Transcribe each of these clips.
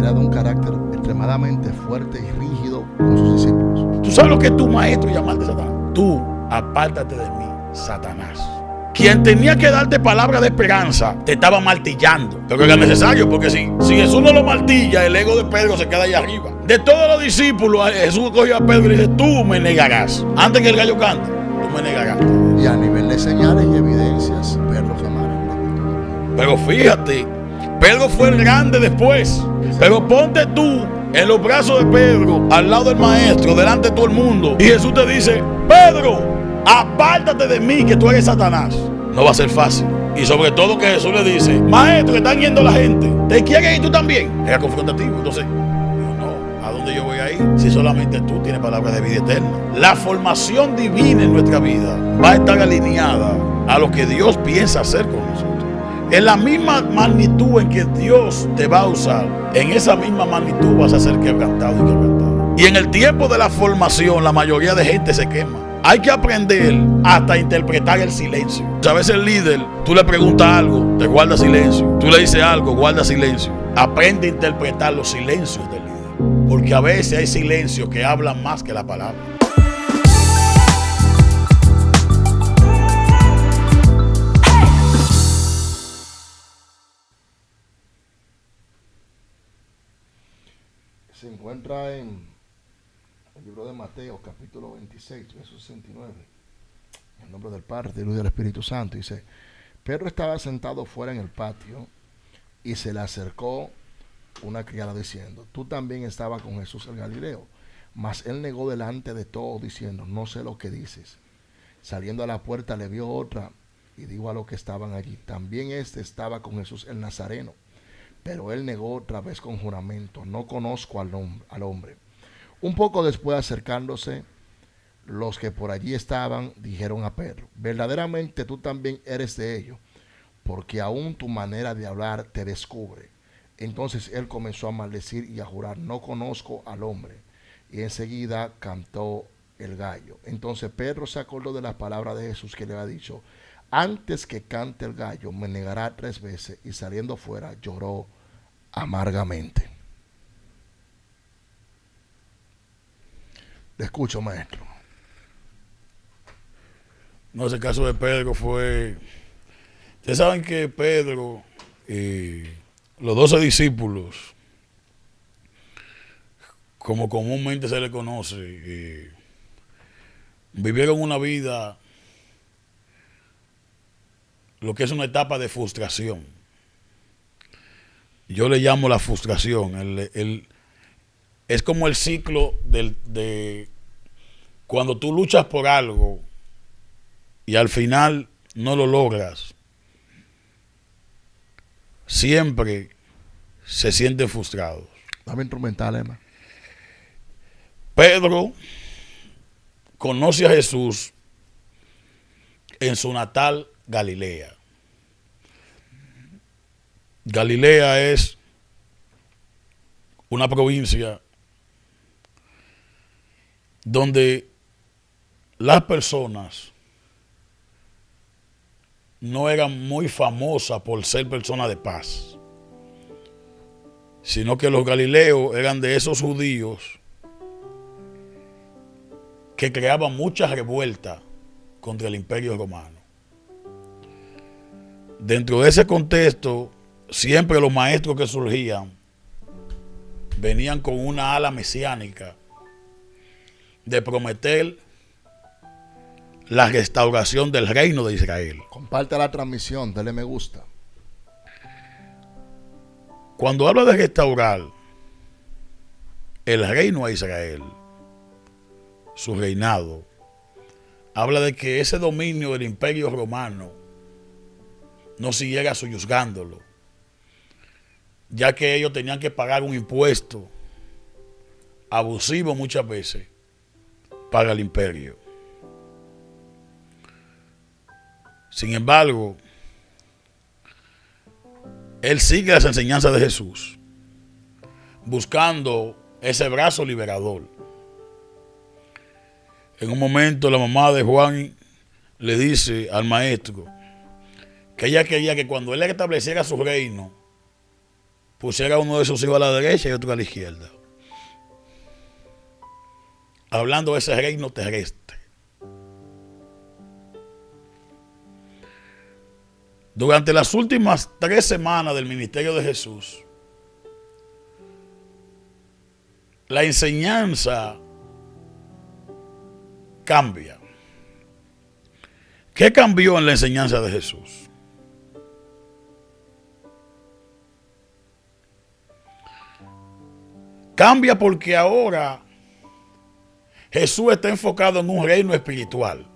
era de un carácter extremadamente fuerte y rígido con sus discípulos. ¿Tú sabes lo que es tu maestro llamarte Satanás? Tú, apártate de mí, Satanás. Quien tenía que darte palabra de esperanza te estaba martillando. Pero era necesario, porque si Jesús no lo martilla, el ego de Pedro se queda ahí arriba. De todos los discípulos, Jesús cogió a Pedro y dice: tú me negarás. Antes que el gallo cante, tú me negarás. Y a nivel de señales y evidencias, Pedro jamás. Pero fíjate, Pedro fue el grande después. Pero ponte tú en los brazos de Pedro, al lado del maestro, delante de todo el mundo, y Jesús te dice: Pedro, apártate de mí, que tú eres Satanás. No va a ser fácil. Y sobre todo que Jesús le dice: maestro, que están yendo la gente, ¿te quieres ir tú también? Era confrontativo. Entonces, no, ¿a dónde yo voy a ir? Si solamente tú tienes palabras de vida eterna. La formación divina en nuestra vida va a estar alineada a lo que Dios piensa hacer con nosotros. En la misma magnitud en que Dios te va a usar, en esa misma magnitud vas a ser quebrantado y quebrantado. Y en el tiempo de la formación, la mayoría de gente se quema. Hay que aprender hasta interpretar el silencio. A veces el líder, tú le preguntas algo, te guarda silencio. Tú le dices algo, guarda silencio. Aprende a interpretar los silencios del líder. Porque a veces hay silencios que hablan más que la palabra. Se encuentra en el libro de Mateo, capítulo 26, verso 69. En el nombre del Padre, del Hijo y del Espíritu Santo. Dice: Pedro estaba sentado fuera en el patio y se le acercó una criada diciendo: tú también estabas con Jesús el Galileo. Mas él negó delante de todos diciendo: no sé lo que dices. Saliendo a la puerta le vio otra y dijo a los que estaban allí: también este estaba con Jesús el Nazareno. Pero él negó otra vez con juramento: no conozco al hombre. Un poco después, acercándose, los que por allí estaban dijeron a Pedro: verdaderamente tú también eres de ellos, porque aún tu manera de hablar te descubre. Entonces él comenzó a maldecir y a jurar: no conozco al hombre. Y enseguida cantó el gallo. Entonces Pedro se acordó de las palabras de Jesús, que le había dicho: antes que cante el gallo me negará 3 veces. Y saliendo fuera lloró amargamente. Le escucho, maestro. No, ese caso de Pedro fue... Ustedes saben que Pedro y los 12 discípulos, como comúnmente se le conoce, vivieron una vida, lo que es una etapa de frustración. Yo le llamo la frustración. Es como el ciclo de cuando tú luchas por algo y al final no lo logras. Siempre se sienten frustrados. Dame instrumental, Emma. Pedro conoce a Jesús en su natal Galilea. Galilea es una provincia donde las personas no eran muy famosas por ser personas de paz, sino que los galileos eran de esos judíos que creaban muchas revueltas contra el Imperio Romano. Dentro de ese contexto, siempre los maestros que surgían venían con una ala mesiánica de prometer la restauración del reino de Israel. Comparte la transmisión, dale me gusta. Cuando habla de restaurar el reino a Israel, su reinado, habla de que ese dominio del Imperio Romano no siguiera soyuzgándolo, ya que ellos tenían que pagar un impuesto abusivo muchas veces para el imperio. Sin embargo, él sigue las enseñanzas de Jesús, buscando ese brazo liberador. En un momento la mamá de Juan le dice al maestro que ella quería que cuando él estableciera su reino, pusiera a uno de sus hijos a la derecha y otro a la izquierda. Hablando de ese reino terrestre. Durante las últimas 3 semanas del ministerio de Jesús, la enseñanza cambia. ¿Qué cambió en la enseñanza de Jesús? Cambia porque ahora Jesús está enfocado en un reino espiritual.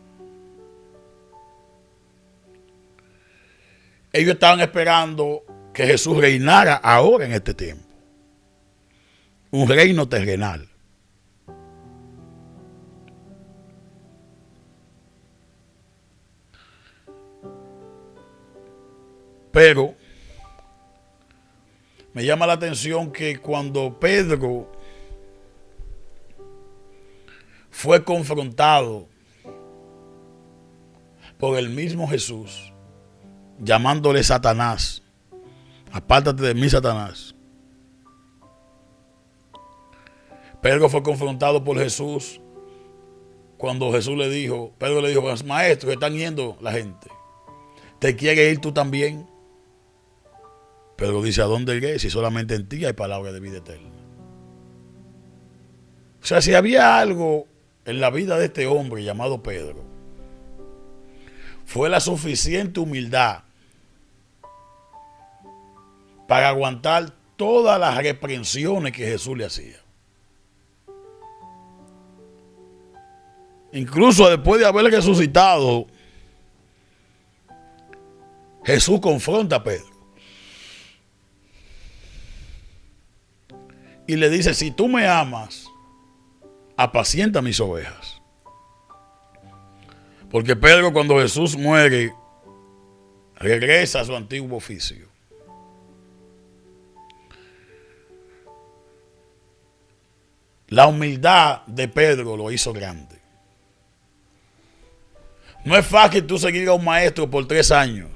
Ellos estaban esperando que Jesús reinara ahora en este tiempo. Un reino terrenal. Pero me llama la atención que cuando Pedro fue confrontado por el mismo Jesús, llamándole Satanás, apártate de mí, Satanás. Pedro fue confrontado por Jesús cuando Jesús le dijo, Pedro le dijo, maestro, que están yendo la gente, ¿te quiere ir tú también? Pedro dice, ¿a dónde iré si solamente en ti hay palabra de vida eterna? O sea, si había algo en la vida de este hombre llamado Pedro, fue la suficiente humildad para aguantar todas las reprensiones que Jesús le hacía. Incluso después de haber resucitado, Jesús confronta a Pedro y le dice, si tú me amas, apacienta mis ovejas. Porque Pedro, cuando Jesús muere, regresa a su antiguo oficio. La humildad de Pedro lo hizo grande. No es fácil tú seguir a un maestro por 3 años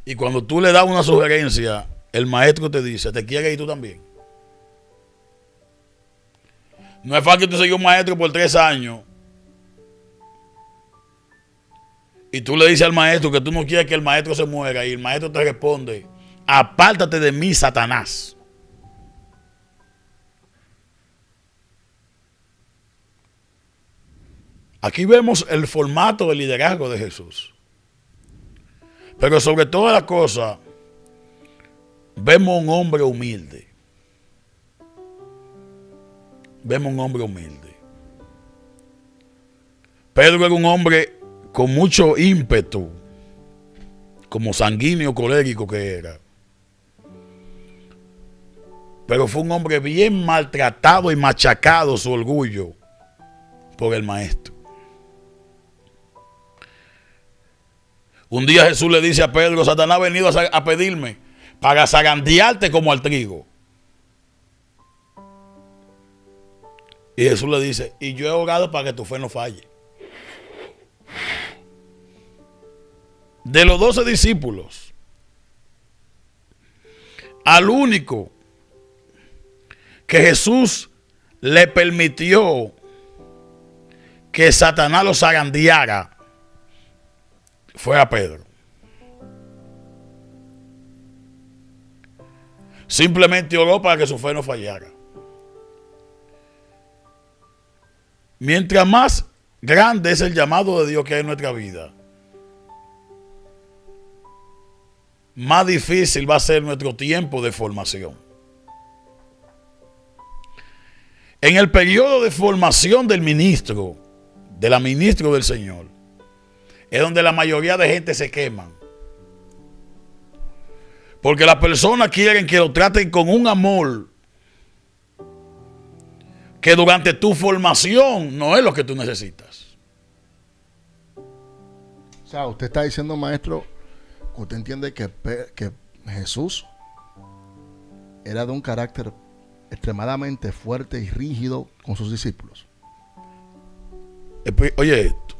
y cuando tú le das una sugerencia, el maestro te dice, ¿te quieres ir tú también? No es fácil tú seguir a un maestro por 3 años y tú le dices al maestro que tú no quieres que el maestro se muera y el maestro te responde, apártate de mí, Satanás. Aquí vemos el formato de liderazgo de Jesús. Pero sobre todas las cosas, vemos un hombre humilde. Vemos un hombre humilde. Pedro era un hombre con mucho ímpetu, como sanguíneo colérico que era. Pero fue un hombre bien maltratado y machacado su orgullo por el maestro. Un día Jesús le dice a Pedro, Satanás ha venido a pedirme para zarandearte como al trigo. Y Jesús le dice, y yo he orado para que tu fe no falle. De los 12 discípulos, al único que Jesús le permitió que Satanás lo zarandeara fue a Pedro. Simplemente oró para que su fe no fallara. Mientras más grande es el llamado de Dios que hay en nuestra vida, más difícil va a ser nuestro tiempo de formación. En el periodo de formación del ministro, de la ministra del Señor, es donde la mayoría de gente se queman. Porque las personas quieren que lo traten con un amor que durante tu formación no es lo que tú necesitas. O sea, usted está diciendo, maestro, que usted entiende que Jesús era de un carácter extremadamente fuerte y rígido con sus discípulos. Oye esto.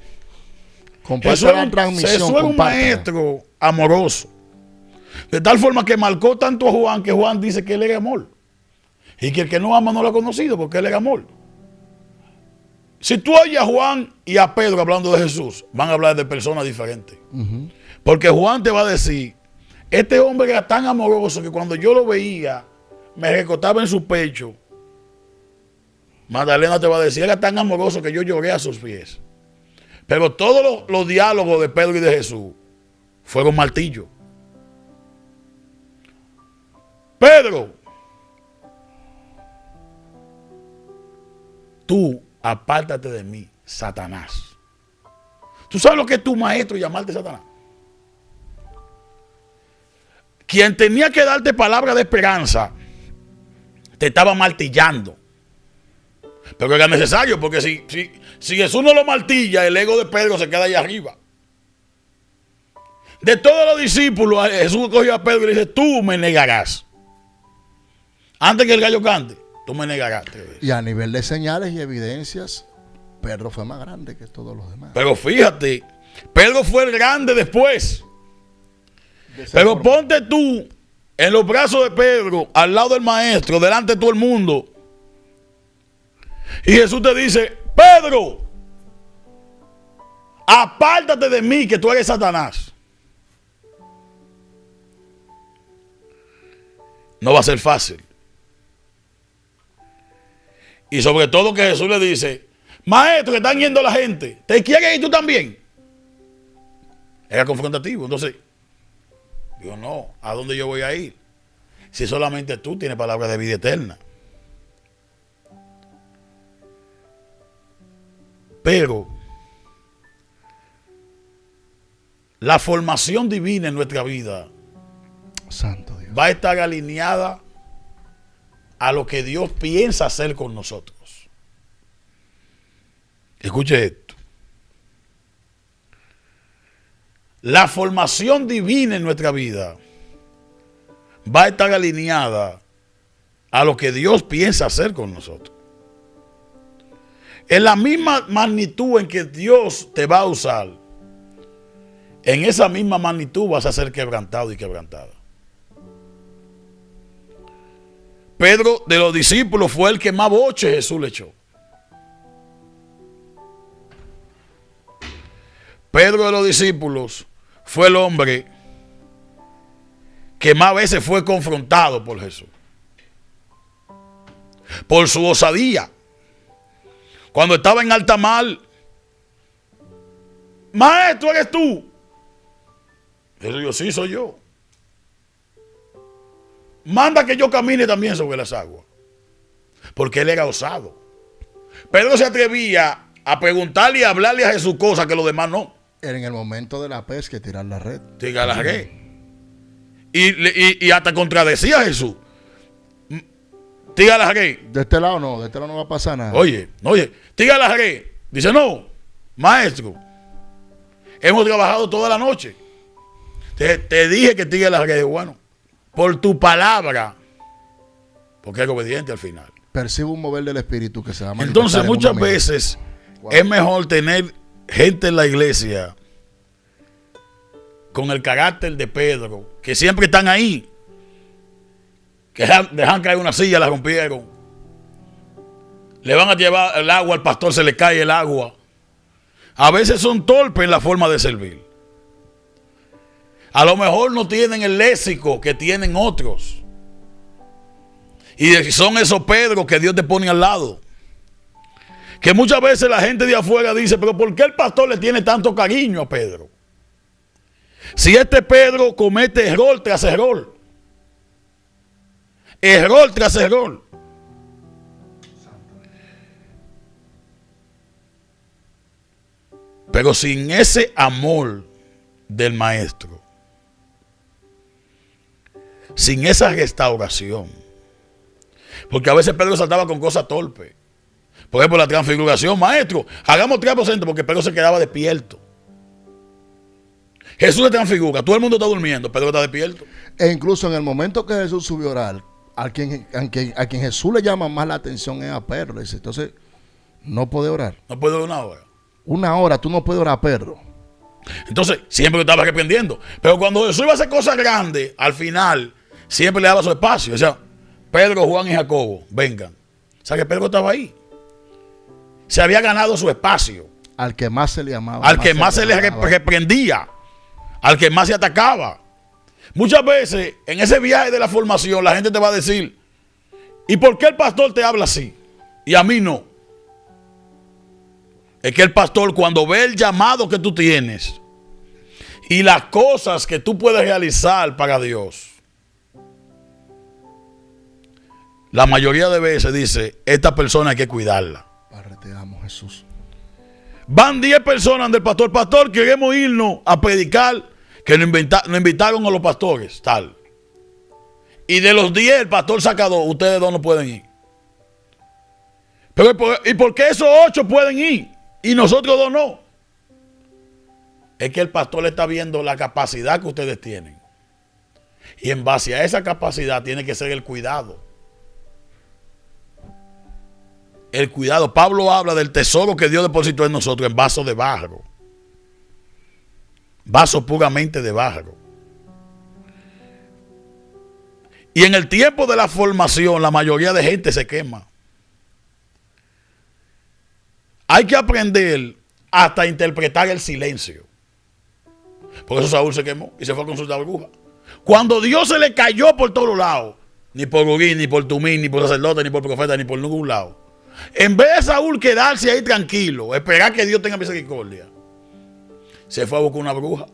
Jesús era un maestro amoroso. De tal forma que marcó tanto a Juan que Juan dice que él era amor. Y que el que no ama no lo ha conocido porque él era amor. Si tú oyes a Juan y a Pedro hablando de Jesús, van a hablar de personas diferentes. Porque Juan te va a decir, este hombre era tan amoroso que cuando yo lo veía, me recostaba en su pecho. Magdalena te va a decir, era tan amoroso que yo lloré a sus pies. Pero todos los diálogos de Pedro y de Jesús fueron martillo. Pedro, tú apártate de mí, Satanás. ¿Tú sabes lo que es tu maestro llamarte Satanás? Quien tenía que darte palabra de esperanza, te estaba martillando. Pero era necesario, porque si Jesús no lo martilla, el ego de Pedro se queda ahí arriba. De todos los discípulos, Jesús cogió a Pedro y le dice, tú me negarás. Antes que el gallo cante, tú me negarás. Y a nivel de señales y evidencias, Pedro fue más grande que todos los demás. Pero fíjate, Pedro fue el grande después. Pero ponte tú en los brazos de Pedro, al lado del maestro, delante de todo el mundo. Y Jesús te dice, Pedro, apártate de mí que tú eres Satanás. No va a ser fácil. Y sobre todo que Jesús le dice, maestro, que están yendo la gente, ¿te quieres ir tú también? Era confrontativo. Entonces, digo, no, ¿a dónde yo voy a ir? Si solamente tú tienes palabras de vida eterna. Pero la formación divina en nuestra vida, Santo Dios, va a estar alineada a lo que Dios piensa hacer con nosotros. Escuche esto. La formación divina en nuestra vida va a estar alineada a lo que Dios piensa hacer con nosotros. En la misma magnitud en que Dios te va a usar, en esa misma magnitud vas a ser quebrantado y quebrantada. Pedro, de los discípulos, fue el que más boche Jesús le echó. Pedro, de los discípulos, fue el hombre que más veces fue confrontado por Jesús. Por su osadía. Cuando estaba en alta mar, maestro, ¿eres tú? Jesús dijo, sí, soy yo. Manda que yo camine también sobre las aguas. Porque él era osado. Pedro se atrevía a preguntarle y a hablarle a Jesús cosas que los demás no. era en el momento de la pesca tirar la red. Tirar la red. Y hasta contradecía a Jesús. Tira la red. De este lado no va a pasar nada. Oye, tira la red. Dice, no, maestro, hemos trabajado toda la noche. Te dije que tire la red. Bueno, por tu palabra, porque es obediente al final. Percibe un mover del espíritu que se va a Entonces, muchas veces es mejor tener gente en la iglesia con el carácter de Pedro, que siempre están ahí, que dejan caer una silla, la rompieron, le van a llevar el agua al pastor, se le cae el agua. A veces son torpes en la forma de servir. A lo mejor no tienen el léxico que tienen otros. Y son esos Pedros que Dios te pone al lado. Que muchas veces la gente de afuera dice, pero ¿por qué el pastor le tiene tanto cariño a Pedro? Si este Pedro comete error tras error. Error tras error. Pero sin ese amor del maestro, sin esa restauración, porque a veces Pedro saltaba con cosas torpes. Por ejemplo, la transfiguración, maestro, hagamos 3% porque Pedro se quedaba despierto. Jesús se transfigura, todo el mundo está durmiendo, Pedro está despierto. E incluso en el momento que Jesús subió a orar, a quien Jesús le llama más la atención es a Pedro. Le dice, entonces, no puede orar. No puede orar una hora. Una hora, tú no puedes orar, Pedro. Entonces, siempre lo estaba reprendiendo. Pero cuando Jesús iba a hacer cosas grandes, al final, siempre le daba su espacio. O sea, Pedro, Juan y Jacobo, vengan. O sea, que Pedro estaba ahí. Se había ganado su espacio. Al que más se le amaba. Al que más se le reprendía. Al que más se atacaba. Muchas veces, en ese viaje de la formación, la gente te va a decir, ¿y por qué el pastor te habla así? Y a mí no. Es que el pastor, cuando ve el llamado que tú tienes y las cosas que tú puedes realizar para Dios, la mayoría de veces dice, esta persona hay que cuidarla. Padre, te amo, Jesús. Van 10 personas del pastor. Pastor, queremos irnos a predicar, que nos invitaron a los pastores, tal. Y de los 10, el pastor saca 2, ustedes 2 no pueden ir. Pero, ¿y por qué esos 8 pueden ir y nosotros 2 no? Es que el pastor está viendo la capacidad que ustedes tienen. Y en base a esa capacidad tiene que ser el cuidado. El cuidado. Pablo habla del tesoro que Dios depositó en nosotros en vasos de barro. Vasos puramente de barro. Y en el tiempo de la formación, la mayoría de gente se quema. Hay que aprender hasta interpretar el silencio. Por eso Saúl se quemó y se fue a consultar a bruja. Cuando Dios se le cayó por todos lados, ni por Urí, ni por Tumín, ni por sacerdote, ni por profeta, ni por ningún lado. En vez de Saúl quedarse ahí tranquilo, esperar que Dios tenga misericordia, se fue a buscar una bruja.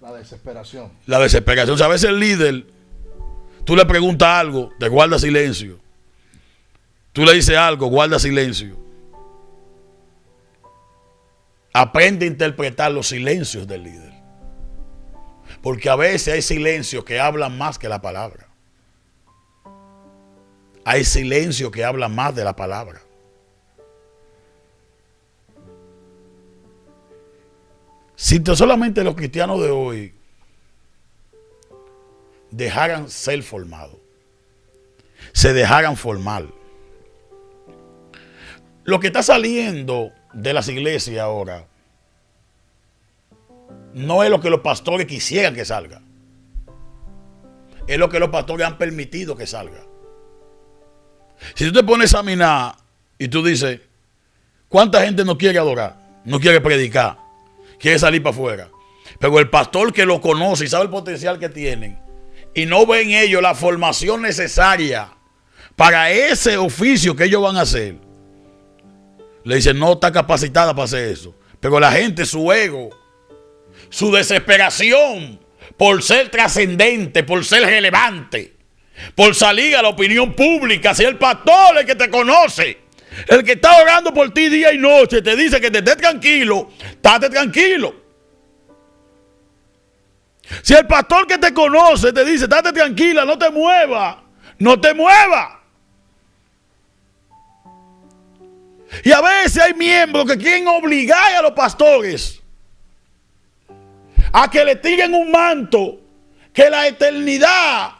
La desesperación. La desesperación. O sea, a veces el líder, tú le preguntas algo, te guarda silencio. Tú le dices algo, guarda silencio. Aprende a interpretar los silencios del líder. Porque a veces hay silencios que hablan más que la palabra. Hay silencio que habla más de la palabra. Si solamente los cristianos de hoy dejaran ser formados, se dejaran formar. Lo que está saliendo de las iglesias ahora no es lo que los pastores quisieran que salga. Es lo que los pastores han permitido que salga. Si tú te pones a examinar y tú dices, ¿cuánta gente no quiere adorar? No quiere predicar, quiere salir para afuera. Pero el pastor que lo conoce y sabe el potencial que tienen y no ve en ellos la formación necesaria para ese oficio que ellos van a hacer, le dice, no está capacitada para hacer eso. Pero la gente, su ego, su desesperación por ser trascendente, por ser relevante, por salir a la opinión pública, si el pastor, el que te conoce, el que está orando por ti día y noche, te dice que te estés tranquilo, estate tranquilo. Si el pastor que te conoce te dice, estate tranquila, no te muevas, no te muevas. Y a veces hay miembros que quieren obligar a los pastores a que le tiren un manto que la eternidad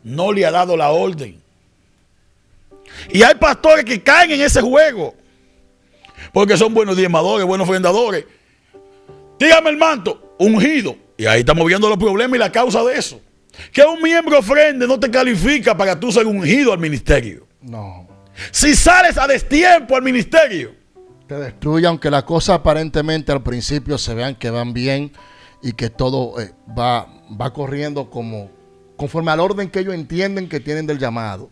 no le ha dado la orden. Y hay pastores que caen en ese juego porque son buenos diezmadores, buenos ofrendadores. Tírame el manto, ungido. Y ahí estamos viendo los problemas y la causa de eso. Que un miembro ofrende no te califica para tú ser ungido al ministerio. No. Si sales a destiempo al ministerio, te destruye, aunque las cosas aparentemente al principio se vean que van bien y que todo va corriendo conforme al orden que ellos entienden que tienen del llamado.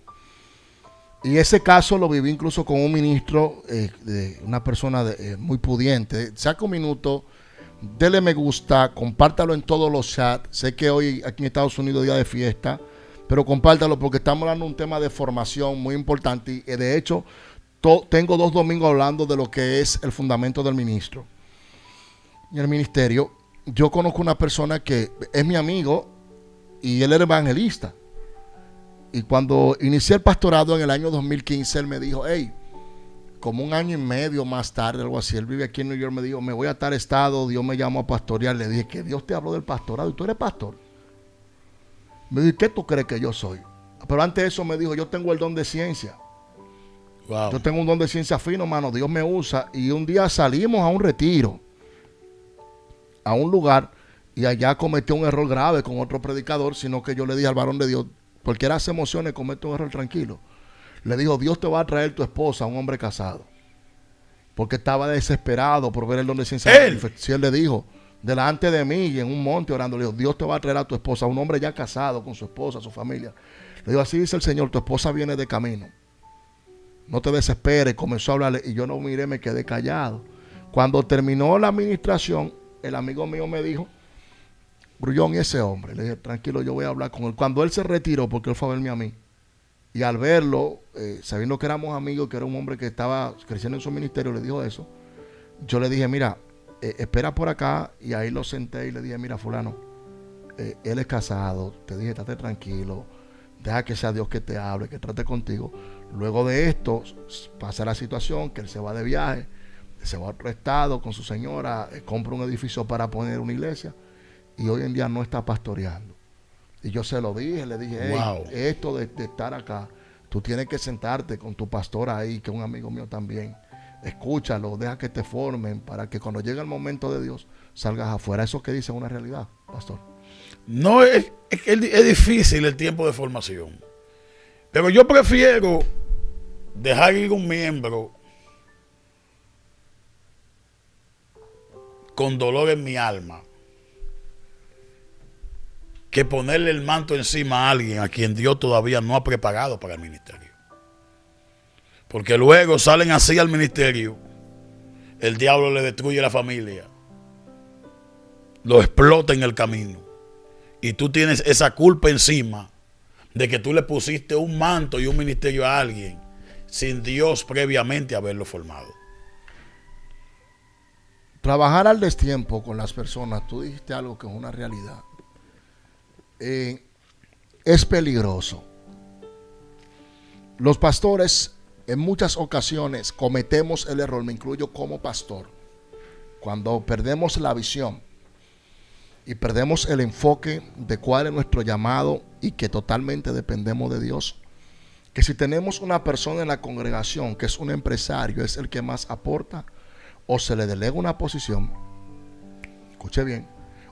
Y ese caso lo viví incluso con un ministro, de una persona muy pudiente. Saca un minuto, dele me gusta, compártalo en todos los chats. Sé que hoy aquí en Estados Unidos es día de fiesta, pero compártalo porque estamos hablando de un tema de formación muy importante. Y de hecho, tengo 2 domingos hablando de lo que es el fundamento del ministro y el ministerio. Yo conozco una persona que es mi amigo y él era evangelista. Y cuando inicié el pastorado en el año 2015, él me dijo, hey, como 1 año y medio más tarde, algo así, él vive aquí en New York, me dijo, me voy a tal estado, Dios me llamó a pastorear. Le dije, que Dios te habló del pastorado y tú eres pastor. Me dijo, ¿qué tú crees que yo soy? Pero antes de eso me dijo, yo tengo el don de ciencia. Wow. Yo tengo un don de ciencia fino, mano. Dios me usa. Y un día salimos a un retiro, a un lugar, y allá cometió un error grave con otro predicador, sino que yo le dije al varón de Dios, cualquiera hace emociones, comete un error tranquilo. Le dijo, Dios te va a traer tu esposa, un hombre casado. Porque estaba desesperado por ver el don de ciencia fina. Si él le dijo, delante de mí y en un monte orando, le dijo, Dios te va a traer a tu esposa, un hombre ya casado con su esposa, su familia. Le digo, así dice el Señor, tu esposa viene de camino. No te desesperes. Comenzó a hablarle y yo no miré, me quedé callado. Cuando terminó la administración, el amigo mío me dijo, Grullón, y ese hombre. Le dije, tranquilo, yo voy a hablar con él. Cuando él se retiró, porque él fue a verme a mí, y al verlo, sabiendo que éramos amigos, que era un hombre que estaba creciendo en su ministerio, le dijo eso. Yo le dije, mira, espera por acá, y ahí lo senté y le dije, mira, fulano, él es casado, te dije, estate tranquilo, deja que sea Dios que te hable, que trate contigo. Luego de esto, pasa la situación, que él se va de viaje, se va a otro estado con su señora, compra un edificio para poner una iglesia, y hoy en día no está pastoreando. Y yo se lo dije, le dije, hey, wow, esto de estar acá, tú tienes que sentarte con tu pastor ahí, que es un amigo mío también. Escúchalo, deja que te formen para que cuando llegue el momento de Dios salgas afuera. Eso que dice es una realidad, pastor. No es difícil el tiempo de formación. Pero yo prefiero dejar ir un miembro con dolor en mi alma que ponerle el manto encima a alguien a quien Dios todavía no ha preparado para el ministerio. Porque luego salen así al ministerio, el diablo le destruye la familia, lo explota en el camino, y tú tienes esa culpa encima de que tú le pusiste un manto y un ministerio a alguien sin Dios previamente haberlo formado. Trabajar al destiempo con las personas, tú dijiste algo que es una realidad. Es peligroso. Los pastores en muchas ocasiones cometemos el error, me incluyo como pastor, cuando perdemos la visión y perdemos el enfoque de cuál es nuestro llamado y que totalmente dependemos de Dios, que si tenemos una persona en la congregación que es un empresario, es el que más aporta, o se le delega una posición, escuche bien,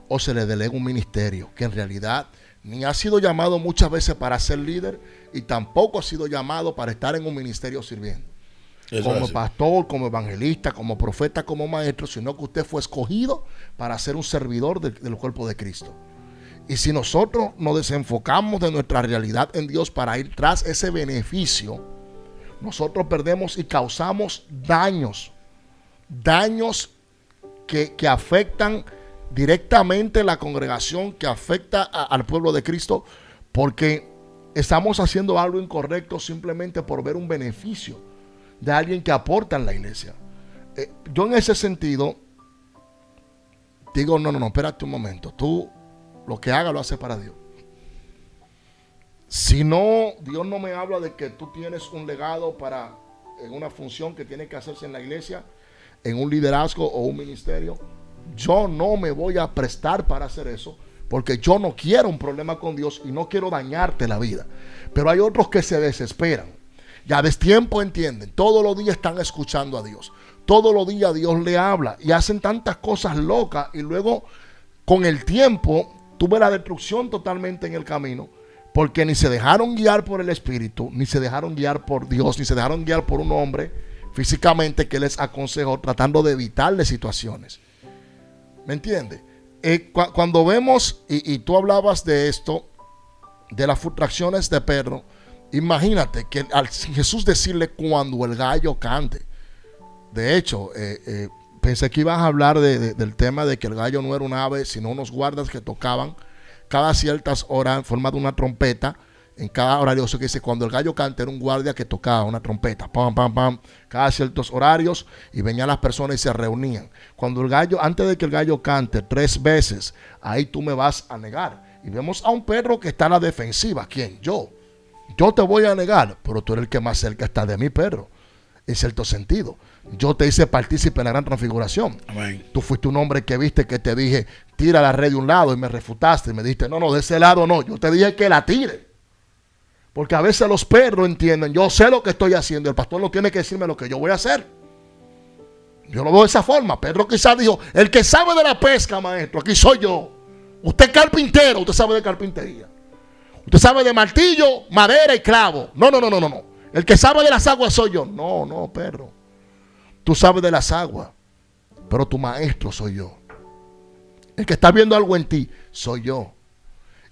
o se le delega un ministerio que en realidad ni ha sido llamado muchas veces para ser líder y tampoco ha sido llamado para estar en un ministerio sirviendo. Eso como es pastor, como evangelista, como profeta, como maestro, sino que usted fue escogido para ser un servidor del cuerpo de Cristo. Y si nosotros nos desenfocamos de nuestra realidad en Dios para ir tras ese beneficio, nosotros perdemos y causamos daños que afectan directamente la congregación, que afecta al pueblo de Cristo, porque estamos haciendo algo incorrecto simplemente por ver un beneficio de alguien que aporta en la iglesia. Yo en ese sentido digo, no, espérate un momento, tú lo que hagas lo haces para Dios. Si no, Dios no me habla de que tú tienes un legado en una función que tiene que hacerse en la iglesia, en un liderazgo o un ministerio, yo no me voy a prestar para hacer eso, porque yo no quiero un problema con Dios y no quiero dañarte la vida. Pero hay otros que se desesperan. Ya destiempo entienden, todos los días están escuchando a Dios, todos los días Dios le habla y hacen tantas cosas locas, y luego con el tiempo tuve la destrucción totalmente en el camino, porque ni se dejaron guiar por el Espíritu, ni se dejaron guiar por Dios, ni se dejaron guiar por un hombre físicamente que les aconsejó, tratando de evitarle situaciones. ¿Me entiendes? Cuando vemos, y tú hablabas de esto, de las frustraciones de Pedro, imagínate que al Jesús decirle cuando el gallo cante. De hecho, pensé que ibas a hablar del tema de que el gallo no era un ave, sino unos guardas que tocaban cada ciertas horas en forma de una trompeta. En cada horario, eso que dice, cuando el gallo canta, era un guardia que tocaba una trompeta, pam, pam, pam, cada ciertos horarios, y venían las personas y se reunían. Cuando el gallo, antes de que el gallo cante 3 veces, ahí tú me vas a negar. Y vemos a un Pedro que está a la defensiva. ¿Quién? Yo te voy a negar, pero tú eres el que más cerca está de mí, Pedro, en cierto sentido. Yo te hice partícipe en la gran transfiguración. Amén. Tú fuiste un hombre que viste que te dije, tira la red de un lado, y me refutaste y me dijiste, no, de ese lado no. Yo te dije que la tire. Porque a veces los perros entienden, yo sé lo que estoy haciendo, el pastor no tiene que decirme lo que yo voy a hacer. Yo lo veo de esa forma. Pedro quizás dijo, el que sabe de la pesca, maestro, aquí soy yo. Usted es carpintero, usted sabe de carpintería. Usted sabe de martillo, madera y clavo. No. El que sabe de las aguas soy yo. No, Pedro. Tú sabes de las aguas, pero tu maestro soy yo. El que está viendo algo en ti, soy yo.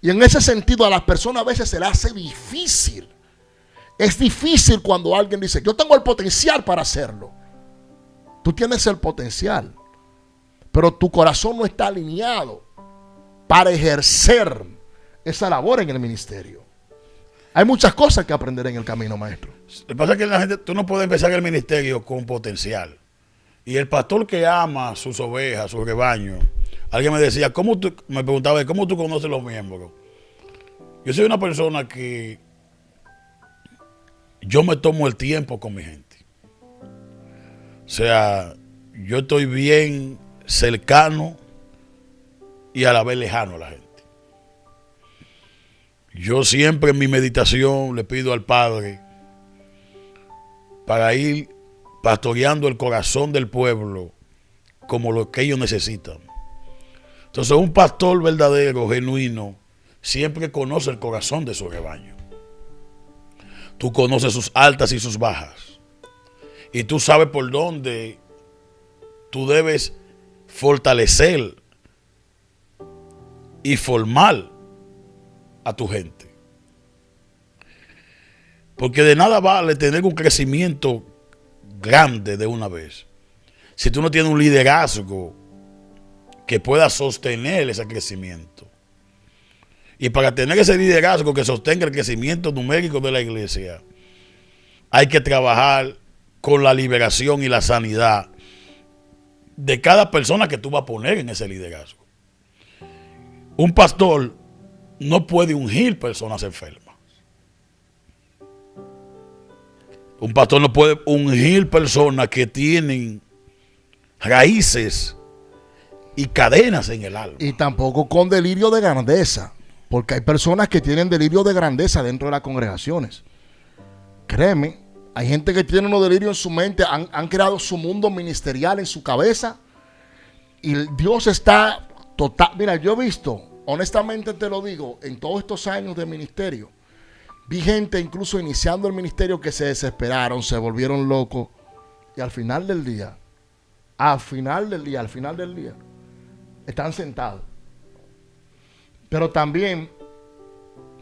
Y en ese sentido a las personas a veces se le hace difícil. Es difícil cuando alguien dice, yo tengo el potencial para hacerlo. Tú tienes el potencial, pero tu corazón no está alineado para ejercer esa labor en el ministerio. Hay muchas cosas que aprender en el camino, maestro. Lo que pasa es que la gente, tú no puedes empezar el ministerio con potencial. Y el pastor que ama sus ovejas, su rebaño, alguien me decía, me preguntaba, ¿cómo tú conoces los miembros? Yo soy una persona que yo me tomo el tiempo con mi gente. O sea, yo estoy bien cercano y a la vez lejano a la gente. Yo siempre en mi meditación le pido al Padre para ir pastoreando el corazón del pueblo como lo que ellos necesitan. Entonces un pastor verdadero, genuino, siempre conoce el corazón de su rebaño. Tú conoces sus altas y sus bajas. Y tú sabes por dónde tú debes fortalecer y formar a tu gente. Porque de nada vale tener un crecimiento grande de una vez si tú no tienes un liderazgo que pueda sostener ese crecimiento. Y para tener ese liderazgo que sostenga el crecimiento numérico de la iglesia, hay que trabajar con la liberación y la sanidad de cada persona que tú vas a poner en ese liderazgo. Un pastor no puede ungir personas enfermas. Un pastor no puede ungir personas que tienen raíces y cadenas en el alma. Y tampoco con delirio de grandeza, porque hay personas que tienen delirio de grandeza dentro de las congregaciones. Créeme, hay gente que tiene unos delirios en su mente, han creado su mundo ministerial en su cabeza y Dios está total. Mira, yo he visto, honestamente te lo digo, en todos estos años de ministerio, vi gente incluso iniciando el ministerio que se desesperaron, se volvieron locos y al final del día, están sentados. Pero también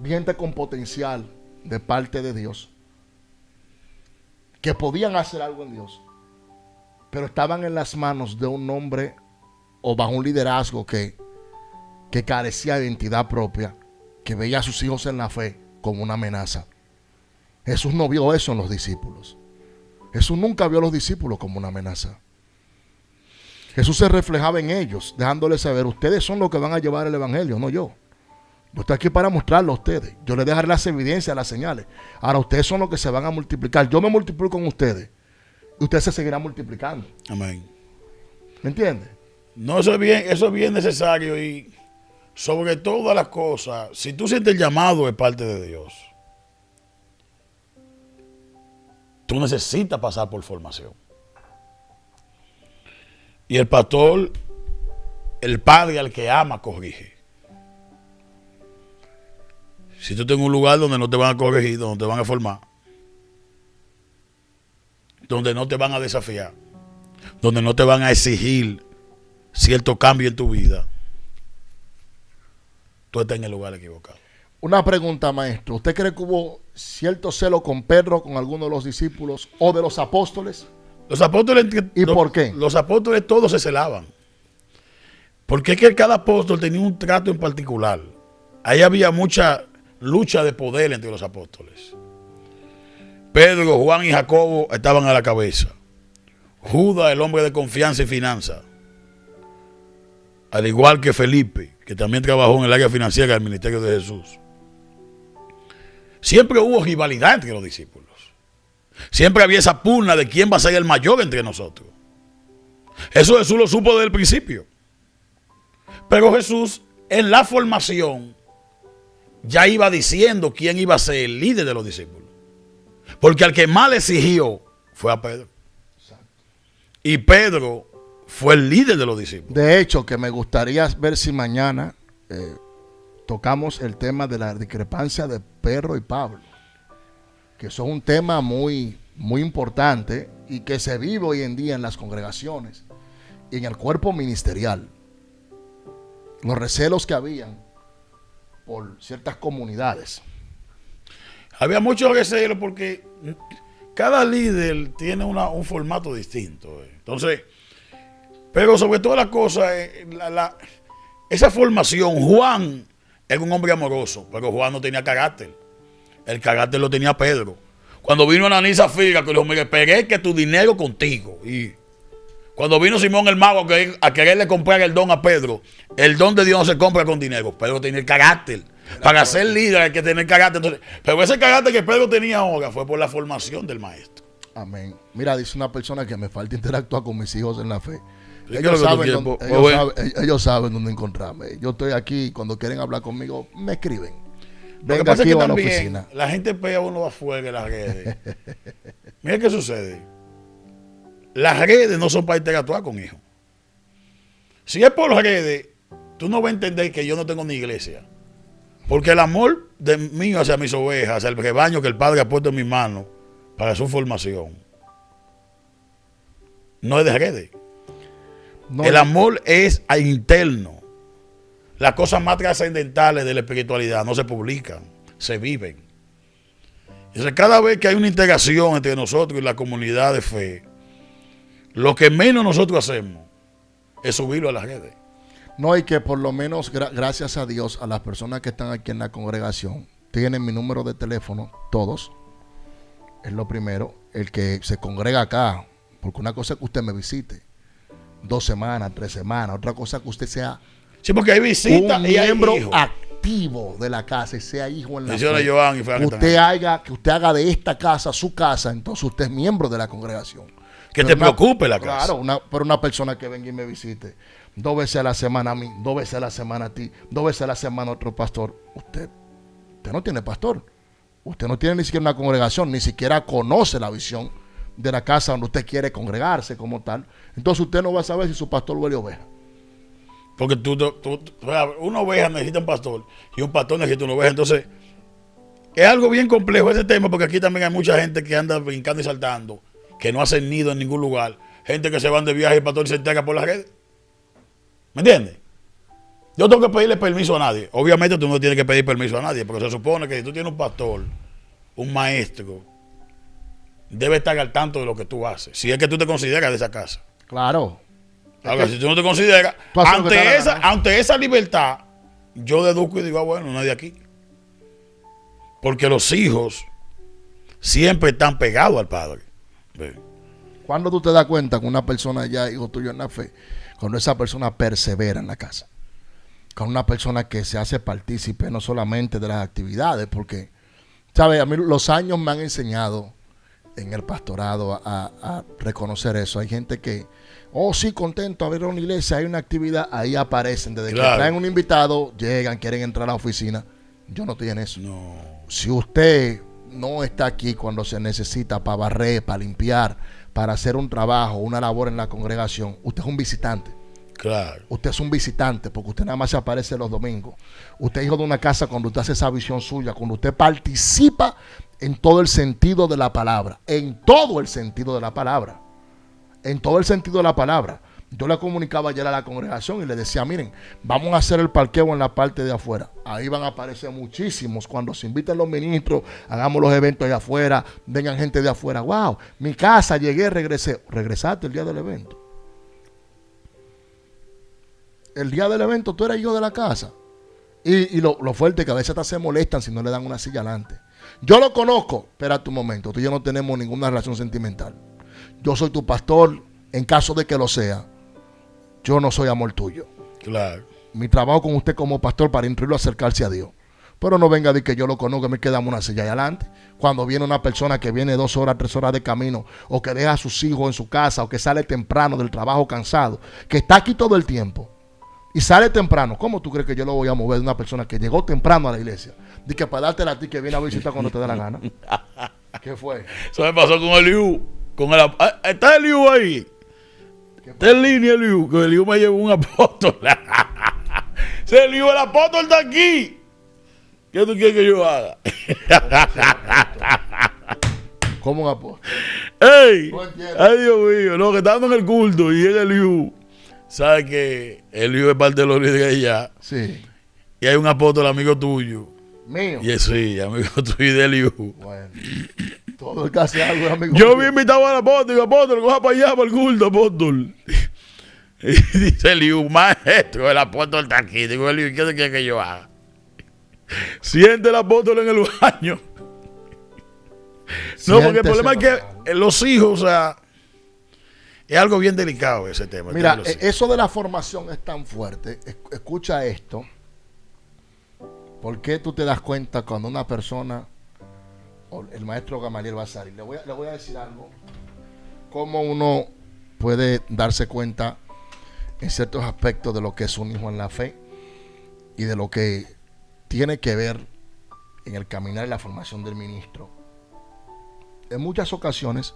vi gente con potencial de parte de Dios, que podían hacer algo en Dios, pero estaban en las manos de un hombre o bajo un liderazgo que carecía de identidad propia, que veía a sus hijos en la fe como una amenaza. Jesús no vio eso en los discípulos. Jesús nunca vio a los discípulos como una amenaza. Jesús se reflejaba en ellos, dejándoles saber, ustedes son los que van a llevar el evangelio, no yo. Yo estoy aquí para mostrarlo a ustedes. Yo les dejaré las evidencias, las señales. Ahora ustedes son los que se van a multiplicar. Yo me multiplico con ustedes y ustedes se seguirán multiplicando. Amén. ¿Me entiendes? No, eso es bien necesario y sobre todas las cosas, si tú sientes el llamado de parte de Dios, tú necesitas pasar por formación. Y el pastor, el padre al que ama, corrige. Si tú estás en un lugar donde no te van a corregir, donde te van a formar, donde no te van a desafiar, donde no te van a exigir cierto cambio en tu vida, tú estás en el lugar equivocado. Una pregunta, maestro. ¿Usted cree que hubo cierto celo con Pedro, con alguno de los discípulos o de los apóstoles? Los apóstoles, ¿Y por qué? Los apóstoles todos se celaban. Porque es que cada apóstol tenía un trato en particular. Ahí había mucha lucha de poder entre los apóstoles. Pedro, Juan y Jacobo estaban a la cabeza. Judas, el hombre de confianza y finanza. Al igual que Felipe, que también trabajó en el área financiera del ministerio de Jesús. Siempre hubo rivalidad entre los discípulos. Siempre había esa pugna de quién va a ser el mayor entre nosotros. Eso Jesús lo supo desde el principio. Pero Jesús, en la formación, ya iba diciendo quién iba a ser el líder de los discípulos. Porque al que más le exigió fue a Pedro. Exacto. Y Pedro fue el líder de los discípulos. De hecho, que me gustaría ver si mañana tocamos el tema de la discrepancia de Pedro y Pablo, que eso es un tema muy, muy importante y que se vive hoy en día en las congregaciones y en el cuerpo ministerial. Los recelos que habían por ciertas comunidades. Había muchos recelos porque cada líder tiene un formato distinto. Entonces, pero sobre todas las cosas, esa formación, Juan era un hombre amoroso, pero Juan no tenía carácter. El carácter lo tenía Pedro. Cuando vino Ananías y Zafira, que le dijo, mire, pegué que tu dinero contigo. Y cuando vino Simón el mago a quererle comprar el don a Pedro, el don de Dios no se compra con dinero. Pedro tenía el carácter. Para ser líder hay que tener carácter. Entonces, pero ese carácter que Pedro tenía ahora fue por la formación del maestro. Amén. Mira, dice una persona que me falta interactuar con mis hijos en la fe. Ellos saben dónde encontrarme. Yo estoy aquí, cuando quieren hablar conmigo, me escriben. Venga aquí o a la oficina. La gente pega uno afuera de las redes. Mira qué sucede. Las redes no son para interactuar con hijos. Si es por las redes, tú no vas a entender que yo no tengo ni iglesia. Porque el amor de mío hacia mis ovejas, hacia el rebaño que el Padre ha puesto en mis manos para su formación, no es de redes. No, el amor es interno. Las cosas más trascendentales de la espiritualidad no se publican, se viven. Entonces, cada vez que hay una integración entre nosotros y la comunidad de fe, lo que menos nosotros hacemos es subirlo a las redes. No, y que por lo menos, gracias a Dios, a las personas que están aquí en la congregación, tienen mi número de teléfono, todos. Es lo primero, el que se congrega acá, porque una cosa es que usted me visite 2 semanas, 3 semanas, otra cosa es que usted sea sí, porque hay visitas un y hay miembro hijos activo de la casa y sea hijo en la fe. Que usted haga de esta casa su casa, entonces usted es miembro de la congregación. Que te preocupe la casa. Claro, pero una persona que venga y me visite 2 veces a la semana a mí, 2 veces a la semana a ti, 2 veces a la semana a otro pastor, usted no tiene pastor. Usted no tiene ni siquiera una congregación, ni siquiera conoce la visión de la casa donde usted quiere congregarse como tal. Entonces usted no va a saber si su pastor huele oveja. Porque una oveja necesita un pastor y un pastor necesita una oveja. Entonces, es algo bien complejo ese tema, porque aquí también hay mucha gente que anda brincando y saltando, que no hacen nido en ningún lugar. Gente que se van de viaje y el pastor se entrega por las redes. ¿Me entiendes? Yo tengo que pedirle permiso a nadie. Obviamente tú no tienes que pedir permiso a nadie, porque se supone que si tú tienes un pastor, un maestro, debe estar al tanto de lo que tú haces. Si es que tú te consideras de esa casa. Claro. Ahora, si tú no te consideras, ante esa libertad, yo deduzco y digo, bueno, no es de aquí. Porque los hijos siempre están pegados al padre. ¿Ve? ¿Cuándo tú te das cuenta que una persona ya hijo tuyo en la fe? Cuando esa persona persevera en la casa. Con una persona que se hace partícipe no solamente de las actividades, porque, ¿sabes? A mí los años me han enseñado en el pastorado a reconocer eso. Hay gente que, sí, contento a ver una iglesia, hay una actividad, ahí aparecen. Desde que traen un invitado, llegan, quieren entrar a la oficina. Yo no estoy en eso. No. Si usted no está aquí cuando se necesita para barrer, para limpiar, para hacer un trabajo, una labor en la congregación, usted es un visitante. Claro. Usted es un visitante, porque usted nada más se aparece los domingos. Usted es hijo de una casa cuando usted hace esa visión suya, cuando usted participa en todo el sentido de la palabra. En todo el sentido de la palabra. En todo el sentido de la palabra. Yo le comunicaba ayer a la congregación y le decía, miren, vamos a hacer el parqueo en la parte de afuera. Ahí van a aparecer muchísimos. Cuando se inviten los ministros, hagamos los eventos allá afuera, vengan gente de afuera. Wow, mi casa, llegué, regresé. Regresaste el día del evento. El día del evento tú eres hijo de la casa. Y lo fuerte es que a veces hasta se molestan si no le dan una silla adelante. Yo lo conozco. Espera un momento, tú y yo no tenemos ninguna relación sentimental. Yo soy tu pastor, en caso de que lo sea. Yo no soy amor tuyo. Claro. Mi trabajo con usted como pastor para instruirlo a acercarse a Dios. Pero no venga de que yo lo conozco, me quedamos una silla ahí adelante. Cuando viene una persona que viene 2 horas, 3 horas de camino, o que deja a sus hijos en su casa, o que sale temprano del trabajo cansado, que está aquí todo el tiempo. y sale temprano, ¿cómo tú crees que yo lo voy a mover de una persona que llegó temprano a la iglesia? De que para dártela a ti que viene a visitar cuando te dé la gana. ¿Qué fue? Eso me pasó con Eliú. ¿Está Eliú ahí? Está en línea Eliú. Que Eliú me llevó un apóstol. Se Eliú, el apóstol está aquí. ¿Qué tú quieres que yo haga? ¿Cómo un apóstol? ¡Ey! No entiendo. ¡Ay, Dios mío! No, que estamos en el culto y llega Eliú. ¿Sabes que Eliú es parte de los líderes allá? Sí. Y hay un apóstol amigo tuyo. Mío. Y sí, amigo tuyo de Eliú. Bueno. Todo el que hace algo es amigo. Yo vi invitado al apóstol, apóstol, coja para allá, para el culto, apóstol. Y dice Eliú, maestro, el apóstol está aquí. Digo, Eliú, ¿qué te quiere que yo haga? Siente el apóstol en el baño. No, porque el problema es que los hijos, o sea, es algo bien delicado ese tema. Mira, eso de la formación es tan fuerte. Escucha esto. ¿Por qué tú te das cuenta cuando una persona, o el maestro Gamaliel va a salir? Le voy a decir algo. Cómo uno puede darse cuenta en ciertos aspectos de lo que es un hijo en la fe y de lo que tiene que ver en el caminar y la formación del ministro. En muchas ocasiones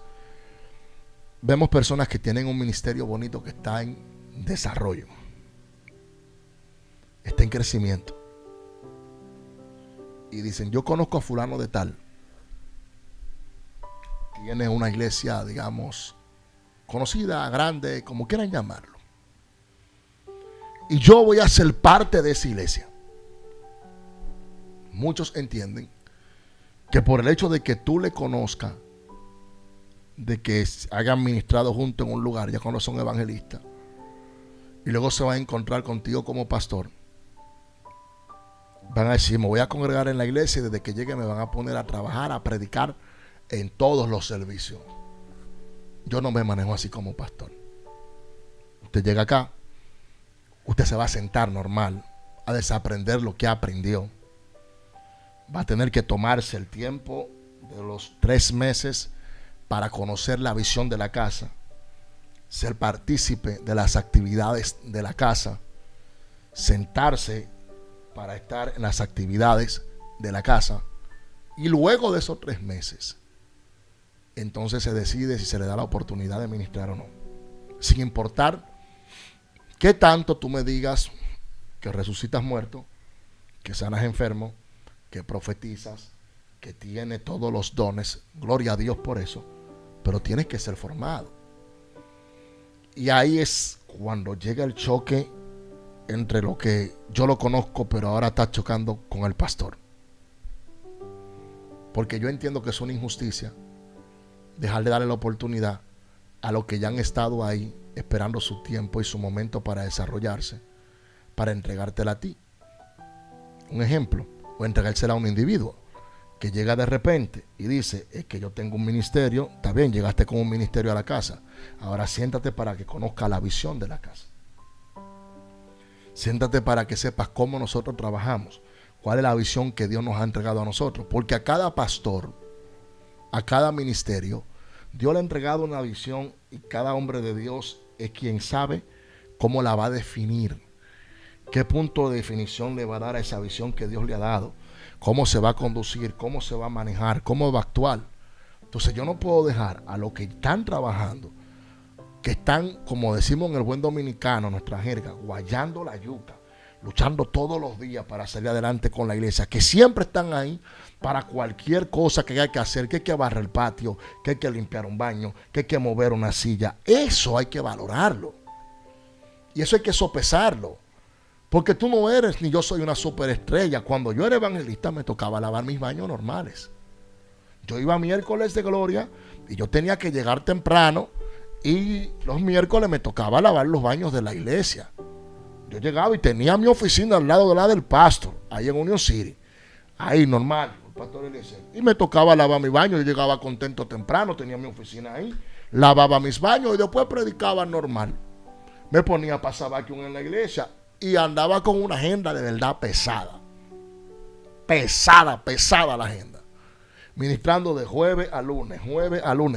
vemos personas que tienen un ministerio bonito que está en desarrollo, está en crecimiento, y dicen, yo conozco a fulano de tal, tiene una iglesia, digamos, conocida, grande, como quieran llamarlo, y yo voy a ser parte de esa iglesia. Muchos entienden que por el hecho de que tú le conozcas, de que hayan ministrado juntos en un lugar, ya cuando son evangelistas, y luego se van a encontrar contigo como pastor, van a decir, me voy a congregar en la iglesia y desde que llegue me van a poner a trabajar, a predicar en todos los servicios. Yo no me manejo así como pastor. Usted llega acá, usted se va a sentar normal, a desaprender lo que aprendió. Va a tener que tomarse el tiempo de los 3 meses para conocer la visión de la casa, ser partícipe de las actividades de la casa, sentarse para estar en las actividades de la casa, y luego de esos 3 meses entonces se decide si se le da la oportunidad de ministrar o no, sin importar qué tanto tú me digas que resucitas muerto, que sanas enfermo, que profetizas, que tiene todos los dones. Gloria a Dios por eso, pero tienes que ser formado. Y ahí es cuando llega el choque entre lo que yo lo conozco, pero ahora está chocando con el pastor. Porque yo entiendo que es una injusticia dejar de darle la oportunidad a los que ya han estado ahí esperando su tiempo y su momento para desarrollarse, para entregártela a ti. Un ejemplo, o entregársela a un individuo que llega de repente y dice, es que yo tengo un ministerio. Está bien, llegaste con un ministerio a la casa, ahora siéntate para que conozca la visión de la casa, siéntate para que sepas cómo nosotros trabajamos, cuál es la visión que Dios nos ha entregado a nosotros, porque a cada pastor, a cada ministerio, Dios le ha entregado una visión, y cada hombre de Dios es quien sabe cómo la va a definir, qué punto de definición le va a dar a esa visión que Dios le ha dado, cómo se va a conducir, cómo se va a manejar, cómo va a actuar. Entonces yo no puedo dejar a los que están trabajando, que están, como decimos en el buen dominicano, nuestra jerga, guayando la yuca, luchando todos los días para salir adelante con la iglesia, que siempre están ahí para cualquier cosa que hay que hacer, que hay que barrer el patio, que hay que limpiar un baño, que hay que mover una silla. Eso hay que valorarlo, y eso hay que sopesarlo, porque tú no eres, ni yo soy una superestrella. Cuando yo era evangelista me tocaba lavar mis baños normales. Yo iba miércoles de gloria y yo tenía que llegar temprano, y los miércoles me tocaba lavar los baños de la iglesia. Yo llegaba y tenía mi oficina al lado de la del pastor, ahí en Union City, ahí normal, el pastor Eliezer, y me tocaba lavar mi baño. Yo llegaba contento temprano, tenía mi oficina ahí, lavaba mis baños y después predicaba normal. Me ponía a pasar vacuum en la iglesia y andaba con una agenda de verdad pesada, pesada la agenda, ministrando de jueves a lunes,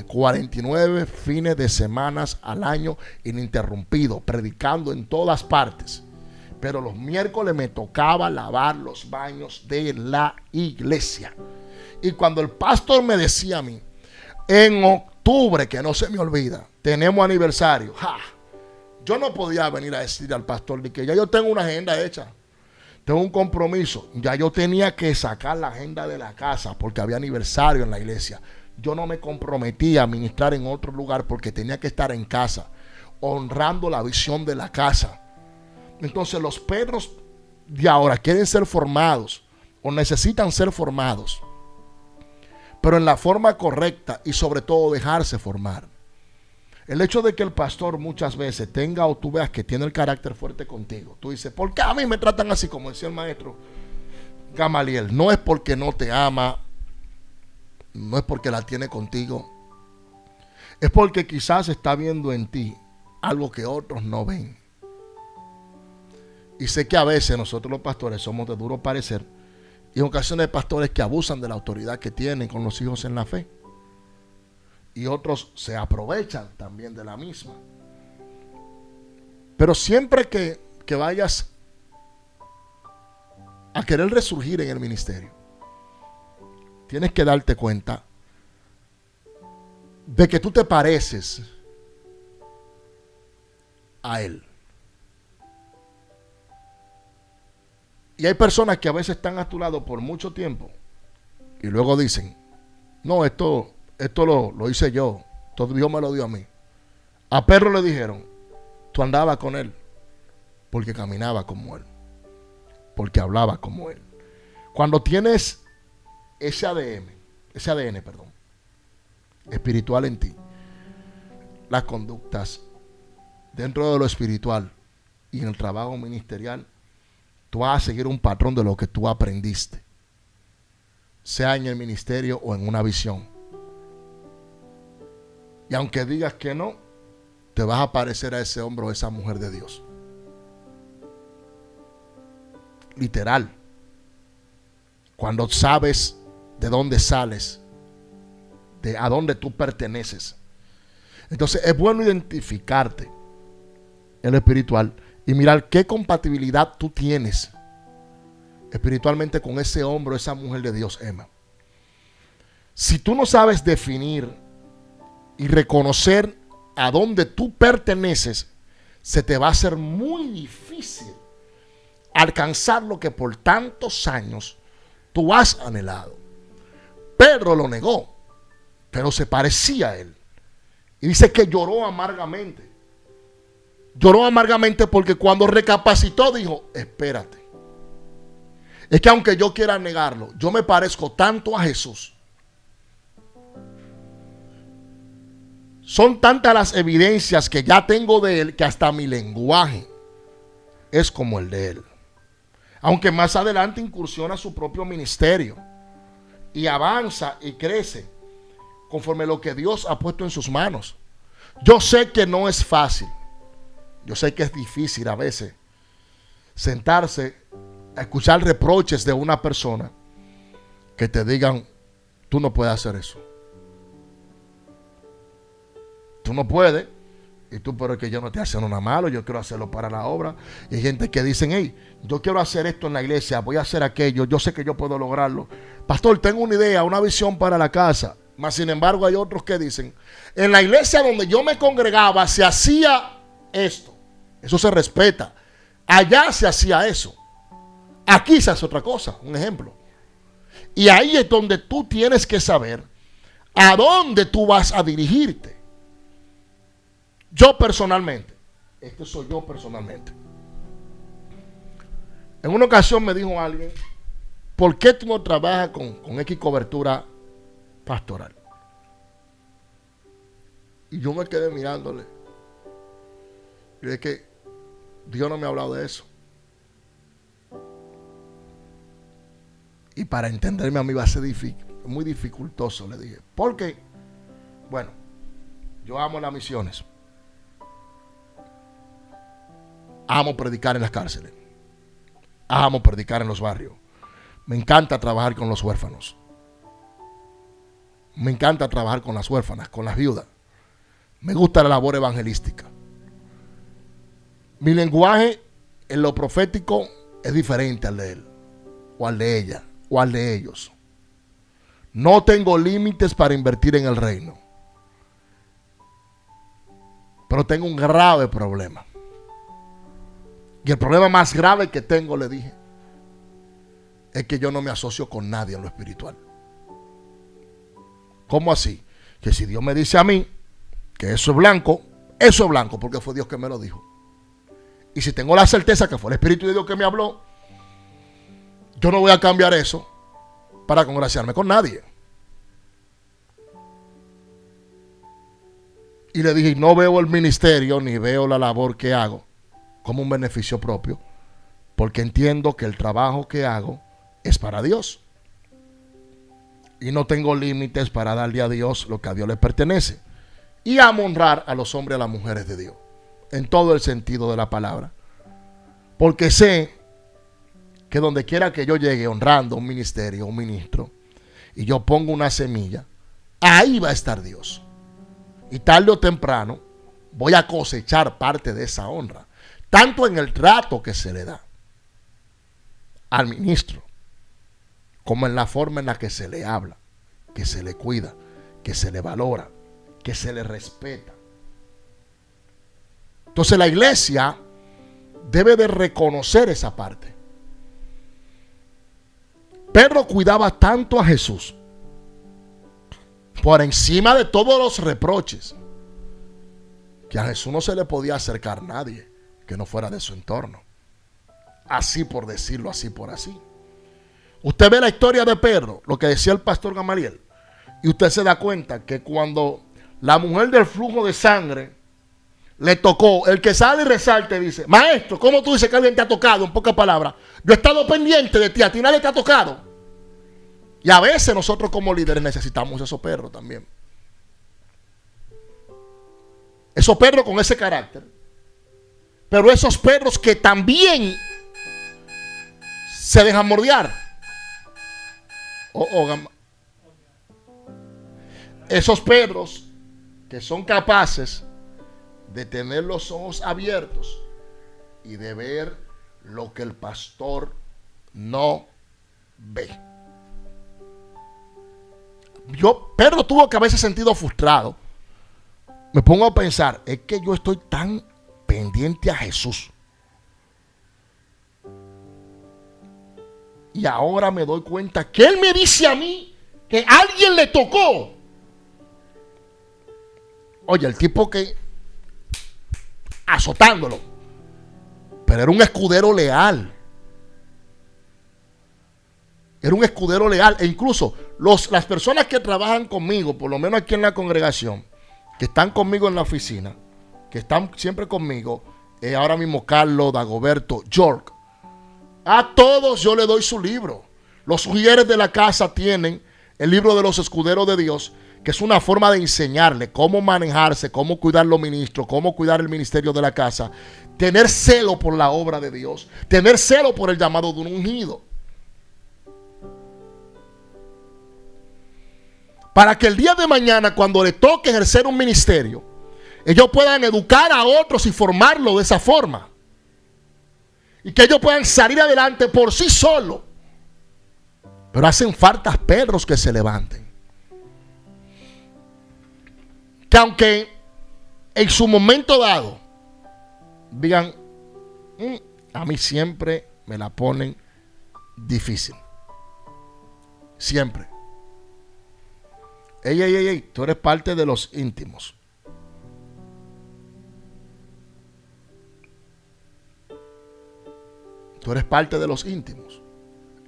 49 fines de semanas al año ininterrumpido, predicando en todas partes, Pero los miércoles me tocaba lavar los baños de la iglesia. Y cuando el pastor me decía a mí, en octubre, que no se me olvida, tenemos aniversario. Yo no podía venir a decir al pastor que ya yo tengo una agenda hecha. Tengo un compromiso. Ya yo tenía que sacar la agenda de la casa porque había aniversario en la iglesia. Yo no me comprometía a ministrar en otro lugar porque tenía que estar en casa, honrando la visión de la casa. Entonces los Pedros de ahora quieren ser formados o necesitan ser formados, pero en la forma correcta y sobre todo dejarse formar. El hecho de que el pastor muchas veces tenga o tú veas que tiene el carácter fuerte contigo, tú dices, ¿por qué a mí me tratan así? Como decía el maestro Gamaliel, no es porque no te ama, no es porque la tiene contigo, es porque quizás está viendo en ti algo que otros no ven. Y sé que a veces nosotros los pastores somos de duro parecer y en ocasiones hay pastores que abusan de la autoridad que tienen con los hijos en la fe. Y otros se aprovechan también de la misma. Pero siempre que vayas a querer resurgir en el ministerio, tienes que darte cuenta de que tú te pareces a él. Y hay personas que a veces están a tu lado por mucho tiempo y luego dicen, no, esto lo hice yo, todo Dios me lo dio a mí. A Pedro le dijeron, tú andabas con él porque caminaba como él, porque hablaba como él. Cuando tienes ese ADN, espiritual en ti, las conductas dentro de lo espiritual y en el trabajo ministerial, tú vas a seguir un patrón de lo que tú aprendiste, sea en el ministerio o en una visión. Y aunque digas que no, te vas a parecer a ese hombre o esa mujer de Dios. Literal. Cuando sabes de dónde sales, de a dónde tú perteneces. Entonces es bueno identificarte en lo espiritual y mirar qué compatibilidad tú tienes espiritualmente con ese hombre o esa mujer de Dios, Emma. Si tú no sabes definir y reconocer a dónde tú perteneces, se te va a hacer muy difícil alcanzar lo que por tantos años tú has anhelado. Pedro lo negó, pero se parecía a él. Y dice que lloró amargamente. Lloró amargamente porque cuando recapacitó dijo, espérate. Es que aunque yo quiera negarlo, yo me parezco tanto a Jesús. Son tantas las evidencias que ya tengo de él que hasta mi lenguaje es como el de él. Aunque más adelante incursiona su propio ministerio y avanza y crece conforme lo que Dios ha puesto en sus manos. Yo sé que no es fácil. Yo sé que es difícil a veces sentarse a escuchar reproches de una persona que te digan, tú no puedes hacer eso. Tú no puedes. Y tú, pero es que yo no estoy haciendo nada malo, yo quiero hacerlo para la obra. Y hay gente que dicen, hey, yo quiero hacer esto en la iglesia, voy a hacer aquello, yo sé que yo puedo lograrlo. Pastor, tengo una idea, una visión para la casa. Mas sin embargo hay otros que dicen, en la iglesia donde yo me congregaba se hacía esto. Eso se respeta. Allá se hacía eso. Aquí se hace otra cosa, un ejemplo. Y ahí es donde tú tienes que saber a dónde tú vas a dirigirte. Yo personalmente, este soy yo personalmente. En una ocasión me dijo alguien, ¿por qué tú no trabajas con X cobertura pastoral? Y yo me quedé mirándole. Y dije que Dios no me ha hablado de eso. Y para entenderme a mí va a ser muy dificultoso, le dije. Porque, bueno, yo amo las misiones. Amo predicar en las cárceles. Amo predicar en los barrios. Me encanta trabajar con los huérfanos. Me encanta trabajar con las huérfanas, con las viudas. Me gusta la labor evangelística. Mi lenguaje en lo profético es diferente al de él, o al de ella, o al de ellos. No tengo límites para invertir en el reino. Pero tengo un grave problema. Y el problema más grave que tengo, le dije, es que yo no me asocio con nadie en lo espiritual. ¿Cómo así? Que si Dios me dice a mí que eso es blanco porque fue Dios que me lo dijo. Y si tengo la certeza que fue el Espíritu de Dios que me habló, yo no voy a cambiar eso para congraciarme con nadie. Y le dije, no veo el ministerio ni veo la labor que hago como un beneficio propio, porque entiendo que el trabajo que hago es para Dios. Y no tengo límites para darle a Dios lo que a Dios le pertenece. Y a honrar a los hombres y a las mujeres de Dios. En todo el sentido de la palabra. Porque sé que donde quiera que yo llegue honrando un ministerio, un ministro, y yo pongo una semilla, ahí va a estar Dios. Y tarde o temprano voy a cosechar parte de esa honra. Tanto en el trato que se le da al ministro, como en la forma en la que se le habla, que se le cuida, que se le valora, que se le respeta. Entonces la iglesia debe de reconocer esa parte. Pedro cuidaba tanto a Jesús por encima de todos los reproches, que a Jesús no se le podía acercar nadie que no fuera de su entorno. Así por decirlo, así por así. Usted ve la historia de Pedro, lo que decía el pastor Gamaliel, y usted se da cuenta que cuando la mujer del flujo de sangre le tocó, el que sale y resalte dice, maestro, ¿cómo tú dices que alguien te ha tocado? En pocas palabras, yo he estado pendiente de ti, a ti nadie te ha tocado. Y a veces nosotros como líderes necesitamos esos perros también. Esos perros con ese carácter. Pero esos perros que también se dejan mordear. Esos perros que son capaces de tener los ojos abiertos y de ver lo que el pastor no ve. Pedro tuvo que haberse sentido frustrado. Me pongo a pensar, es que yo estoy tan pendiente a Jesús. Y ahora me doy cuenta que Él me dice a mí que alguien le tocó. Oye, el tipo que azotándolo, pero era un escudero leal. Era un escudero leal. E incluso las personas que trabajan conmigo, por lo menos aquí en la congregación, que están conmigo en la oficina, que están siempre conmigo, ahora mismo Carlos, Dagoberto, York, a todos yo le doy su libro. Los sugieres de la casa tienen el libro de los escuderos de Dios, que es una forma de enseñarle cómo manejarse, cómo cuidar los ministros, cómo cuidar el ministerio de la casa, tener celo por la obra de Dios, tener celo por el llamado de un ungido. Para que el día de mañana, cuando le toque ejercer un ministerio, ellos puedan educar a otros y formarlo de esa forma. Y que ellos puedan salir adelante por sí solos. Pero hacen falta perros que se levanten. Que aunque en su momento dado digan, a mí siempre me la ponen difícil. Siempre. Ey, tú eres parte de los íntimos. Tú eres parte de los íntimos.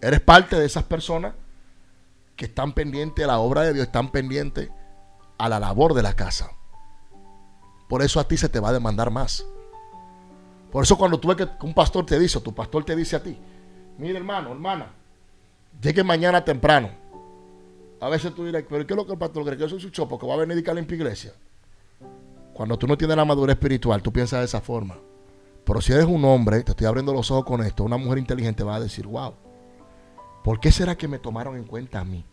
Eres parte de esas personas que están pendientes a la obra de Dios, están pendientes a la labor de la casa. Por eso a ti se te va a demandar más. Por eso cuando tú ves que un pastor te dice, o tu pastor te dice a ti, mire hermano, hermana, llegue mañana temprano. A veces tú dirás, pero ¿qué es lo que el pastor cree? Que yo soy su chopo, que va a venir a dedicar limpia iglesia. Cuando tú no tienes la madurez espiritual, tú piensas de esa forma. Pero si eres un hombre, te estoy abriendo los ojos con esto, una mujer inteligente va a decir, wow, ¿por qué será que me tomaron en cuenta a mí?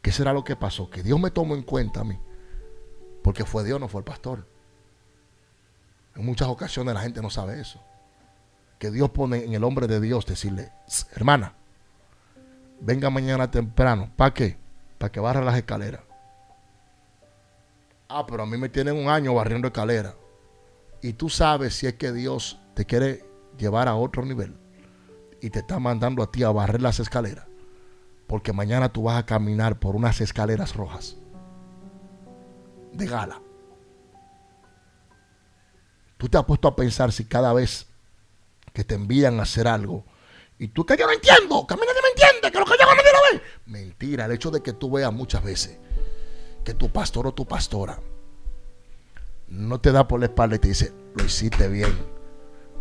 ¿Qué será lo que pasó? Que Dios me tomó en cuenta a mí. Porque fue Dios, no fue el pastor. En muchas ocasiones la gente no sabe eso. que Dios pone en el hombre de Dios, decirle, hermana, venga mañana temprano. ¿Para qué? Para que barra las escaleras. Ah, pero a mí me tienen un año barriendo escaleras. Y tú sabes si es que Dios te quiere llevar a otro nivel y te está mandando a ti a barrer las escaleras, porque mañana tú vas a caminar por unas escaleras rojas de gala. Tú te has puesto a pensar si cada vez que te envían a hacer algo y tú, que yo no entiendo, que a mí nadie me entiende, que lo que yo hago nadie lo ve. Mentira, el hecho de que tú veas muchas veces que tu pastor o tu pastora no te da por la espalda y te dice, lo hiciste bien,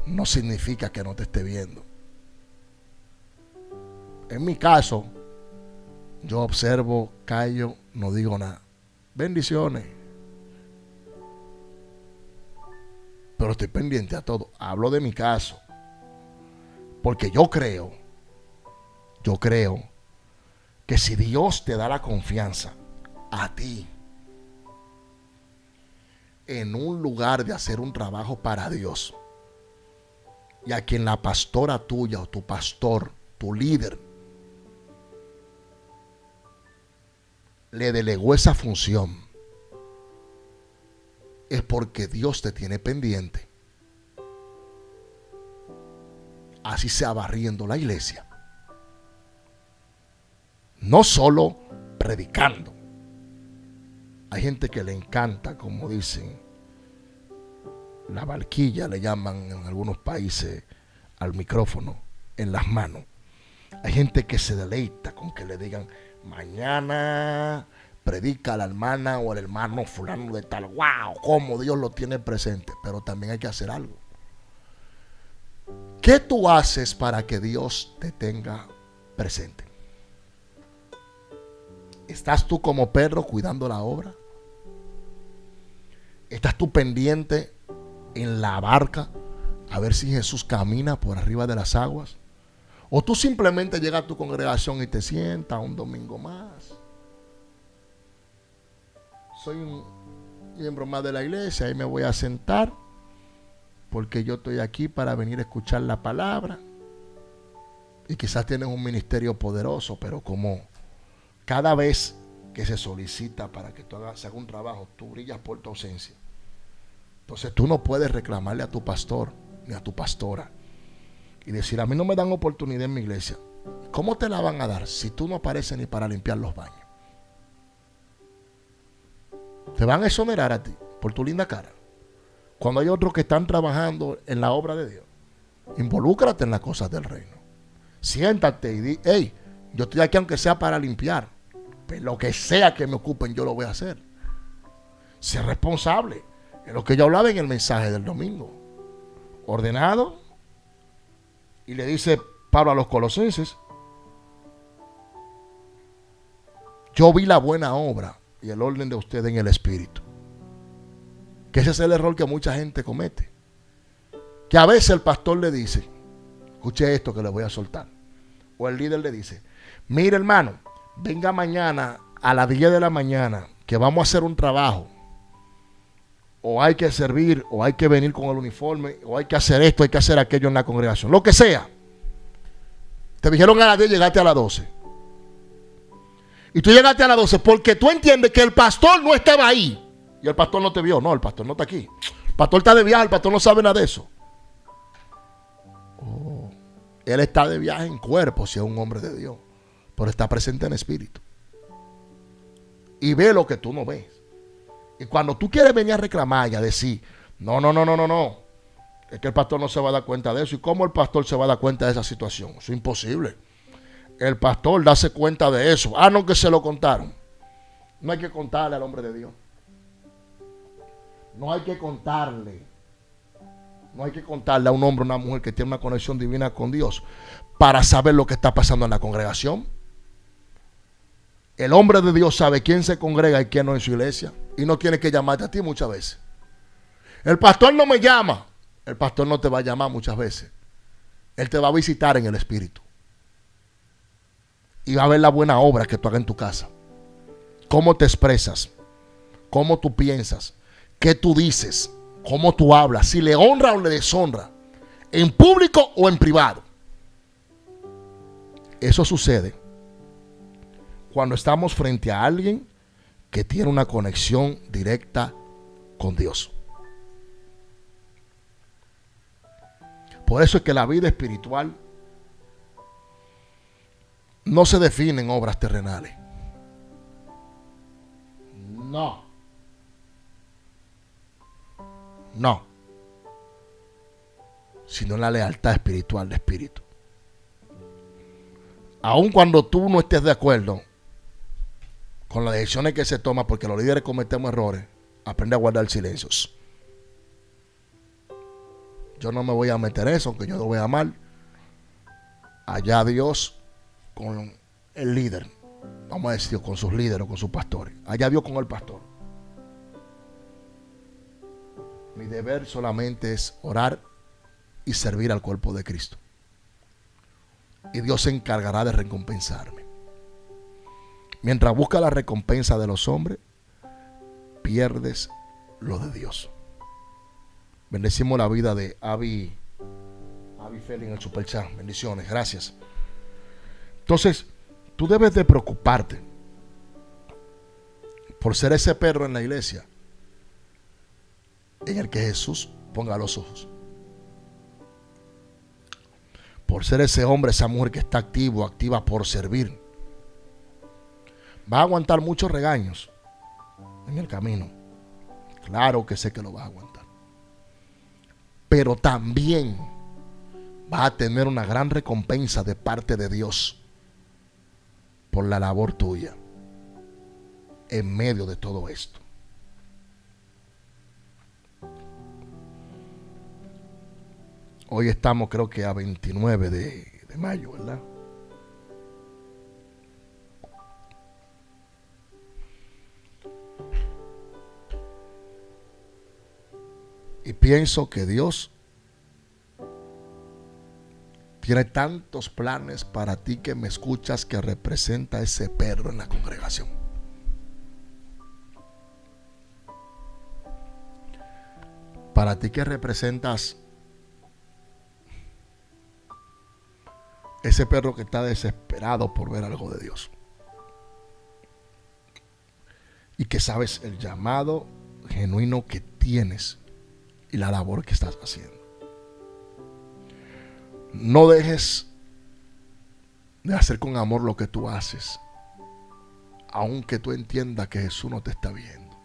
no significa que no te esté viendo. En mi caso, yo observo, callo, no digo nada. Bendiciones. Pero estoy pendiente a todo. Hablo de mi caso. Porque yo creo que si Dios te da la confianza a ti en un lugar de hacer un trabajo para Dios, y a quien la pastora tuya o tu pastor, tu líder, le delegó esa función, es porque Dios te tiene pendiente. Así sea barriendo la iglesia, no solo predicando. Hay gente que le encanta, como dicen, la barquilla le llaman en algunos países al micrófono en las manos. Hay gente que se deleita con que le digan, mañana predica la hermana o el hermano fulano de tal. ¡Wow! Cómo Dios lo tiene presente. Pero también hay que hacer algo. ¿Qué tú haces para que Dios te tenga presente? ¿Estás tú como Pedro cuidando la obra? ¿Estás tú pendiente en la barca a ver si Jesús camina por arriba de las aguas? ¿O tú simplemente llegas a tu congregación y te sientas un domingo más? Soy un miembro más de la iglesia y me voy a sentar porque yo estoy aquí para venir a escuchar la palabra. Y quizás tienes un ministerio poderoso, pero como cada vez que se solicita para que se haga un trabajo, tú brillas por tu ausencia. Entonces tú no puedes reclamarle a tu pastor ni a tu pastora y decir, a mí no me dan oportunidad en mi iglesia. ¿Cómo te la van a dar si tú no apareces ni para limpiar los baños? Te van a exonerar a ti por tu linda cara, cuando hay otros que están trabajando en la obra de Dios. Involúcrate en las cosas del reino. Siéntate y di, hey, yo estoy aquí aunque sea para limpiar, pero lo que sea que me ocupen yo lo voy a hacer. Sé responsable. Es lo que yo hablaba en el mensaje del domingo. Ordenado. Y le dice Pablo a los colosenses, yo vi la buena obra y el orden de ustedes en el espíritu. Que ese es el error que mucha gente comete. Que a veces el pastor le dice, escuche esto que le voy a soltar. O el líder le dice, mire hermano, venga mañana a las 10 de la mañana que vamos a hacer un trabajo. O hay que servir, o hay que venir con el uniforme, o hay que hacer esto, hay que hacer aquello en la congregación. Lo que sea. Te dijeron a las 10, llegaste a las 12. Y tú llegaste a las 12 porque tú entiendes que el pastor no estaba ahí. Y el pastor no te vio. No, el pastor no está aquí. El pastor está de viaje, el pastor no sabe nada de eso. Oh, él está de viaje en cuerpo, si es un hombre de Dios. Pero está presente en espíritu. Y ve lo que tú no ves. Y cuando tú quieres venir a reclamar y a decir, no, es que el pastor no se va a dar cuenta de eso. ¿Y cómo el pastor se va a dar cuenta de esa situación? Eso es imposible. El pastor darse cuenta de eso. Ah, no, que se lo contaron. No hay que contarle al hombre de Dios. No hay que contarle. No hay que contarle a un hombre o una mujer que tiene una conexión divina con Dios para saber lo que está pasando en la congregación. El hombre de Dios sabe quién se congrega y quién no en su iglesia. Y no tiene que llamarte a ti muchas veces. El pastor no me llama. El pastor no te va a llamar muchas veces. Él te va a visitar en el espíritu. Y va a ver la buena obra que tú hagas en tu casa. Cómo te expresas. Cómo tú piensas. Qué tú dices. Cómo tú hablas. Si le honra o le deshonra. en público o en privado. Eso sucede cuando estamos frente a alguien que tiene una conexión directa con Dios. Por eso es que la vida espiritual no se define en obras terrenales. No. No. Sino en la lealtad espiritual de espíritu. Aun cuando tú no estés de acuerdo con las decisiones que se toman, porque los líderes cometemos errores, aprende a guardar silencios. Yo no me voy a meter eso, aunque yo lo vea mal. Allá Dios con el líder, vamos a decir, con sus líderes o con sus pastores. Allá Dios con el pastor. Mi deber solamente es orar y servir al cuerpo de Cristo. Y Dios se encargará de recompensarme. Mientras busca la recompensa de los hombres, pierdes lo de Dios. Bendecimos la vida de Avi Feli en el Super Chat. Bendiciones, gracias. Entonces, tú debes de preocuparte por ser ese perro en la iglesia en el que Jesús ponga los ojos. Por ser ese hombre, esa mujer que está activa por servir. Va a aguantar muchos regaños en el camino. Claro que sé que lo vas a aguantar. Pero también vas a tener una gran recompensa de parte de Dios por la labor tuya en medio de todo esto. Hoy estamos, creo que a 29 de mayo, ¿verdad? Y pienso que Dios tiene tantos planes para ti que me escuchas, que representa ese perro en la congregación. Para ti que representas ese perro que está desesperado por ver algo de Dios. Y que sabes el llamado genuino que tienes y la labor que estás haciendo. No dejes de hacer con amor lo que tú haces, aunque tú entiendas que Jesús no te está viendo.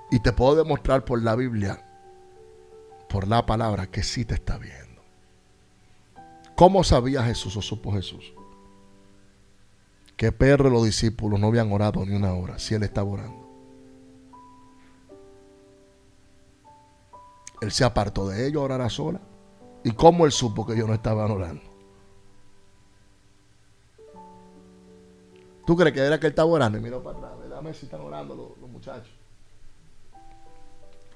Y te puedo demostrar por la Biblia, por la palabra, que sí te está viendo. ¿Cómo sabía Jesús o supo Jesús que Pedro y los discípulos no habían orado ni una hora si él estaba orando? Él se apartó de ellos a orar a solas. ¿Y cómo él supo que ellos no estaban orando? ¿Tú crees que era que él estaba orando? Y miró para atrás, dame si están orando los muchachos.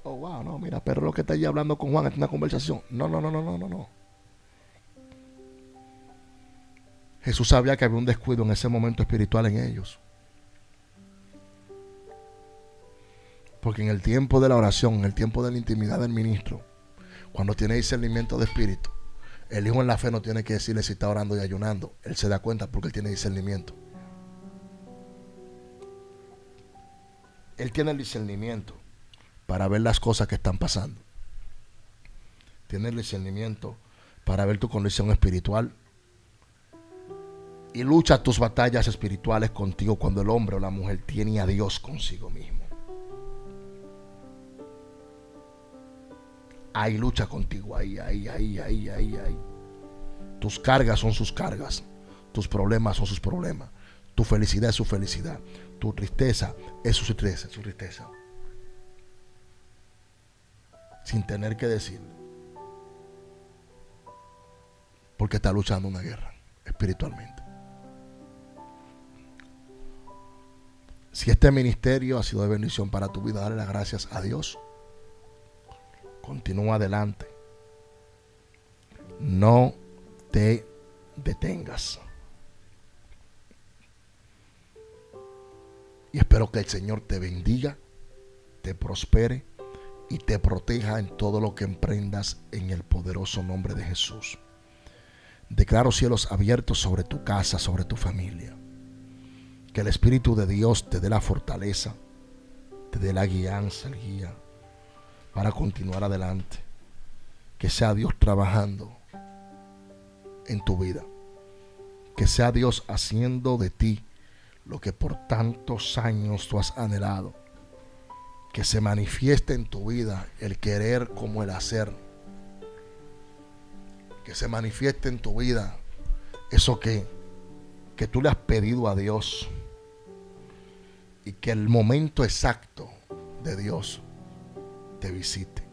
Oh, wow, no, mira, Pedro lo que está allí hablando con Juan es una conversación. No. Jesús sabía que había un descuido en ese momento espiritual en ellos. Porque en el tiempo de la oración, en el tiempo de la intimidad del ministro, cuando tiene discernimiento de espíritu, el hijo en la fe no tiene que decirle si está orando y ayunando. Él se da cuenta porque él tiene discernimiento. Él tiene el discernimiento para ver las cosas que están pasando. Tiene el discernimiento para ver tu condición espiritual. Y lucha tus batallas espirituales contigo cuando el hombre o la mujer tiene a Dios consigo mismo. Ahí lucha contigo, ahí. Tus cargas son sus cargas. Tus problemas son sus problemas. Tu felicidad es su felicidad. Tu tristeza es su tristeza. Sin tener que decirle. Porque está luchando una guerra espiritualmente. Si este ministerio ha sido de bendición para tu vida, dale las gracias a Dios. Continúa adelante. No te detengas. Y espero que el Señor te bendiga, te prospere y te proteja en todo lo que emprendas en el poderoso nombre de Jesús. Declaro cielos abiertos sobre tu casa, sobre tu familia. Que el Espíritu de Dios te dé la fortaleza, te dé la guianza, el guía para continuar adelante. Que sea Dios trabajando en tu vida. Que sea Dios haciendo de ti lo que por tantos años tú has anhelado. Que se manifieste en tu vida el querer como el hacer. Que se manifieste en tu vida eso que tú le has pedido a Dios. Y que el momento exacto de Dios te visite.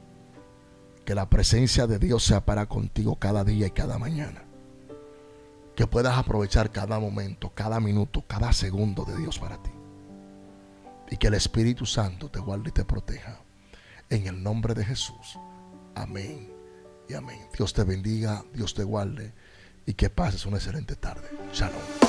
Que la presencia de Dios sea para contigo cada día y cada mañana. Que puedas aprovechar cada momento, cada minuto, cada segundo de Dios para ti. Y que el Espíritu Santo te guarde y te proteja. En el nombre de Jesús. Amén y amén. Dios te bendiga, Dios te guarde y que pases una excelente tarde. Shalom.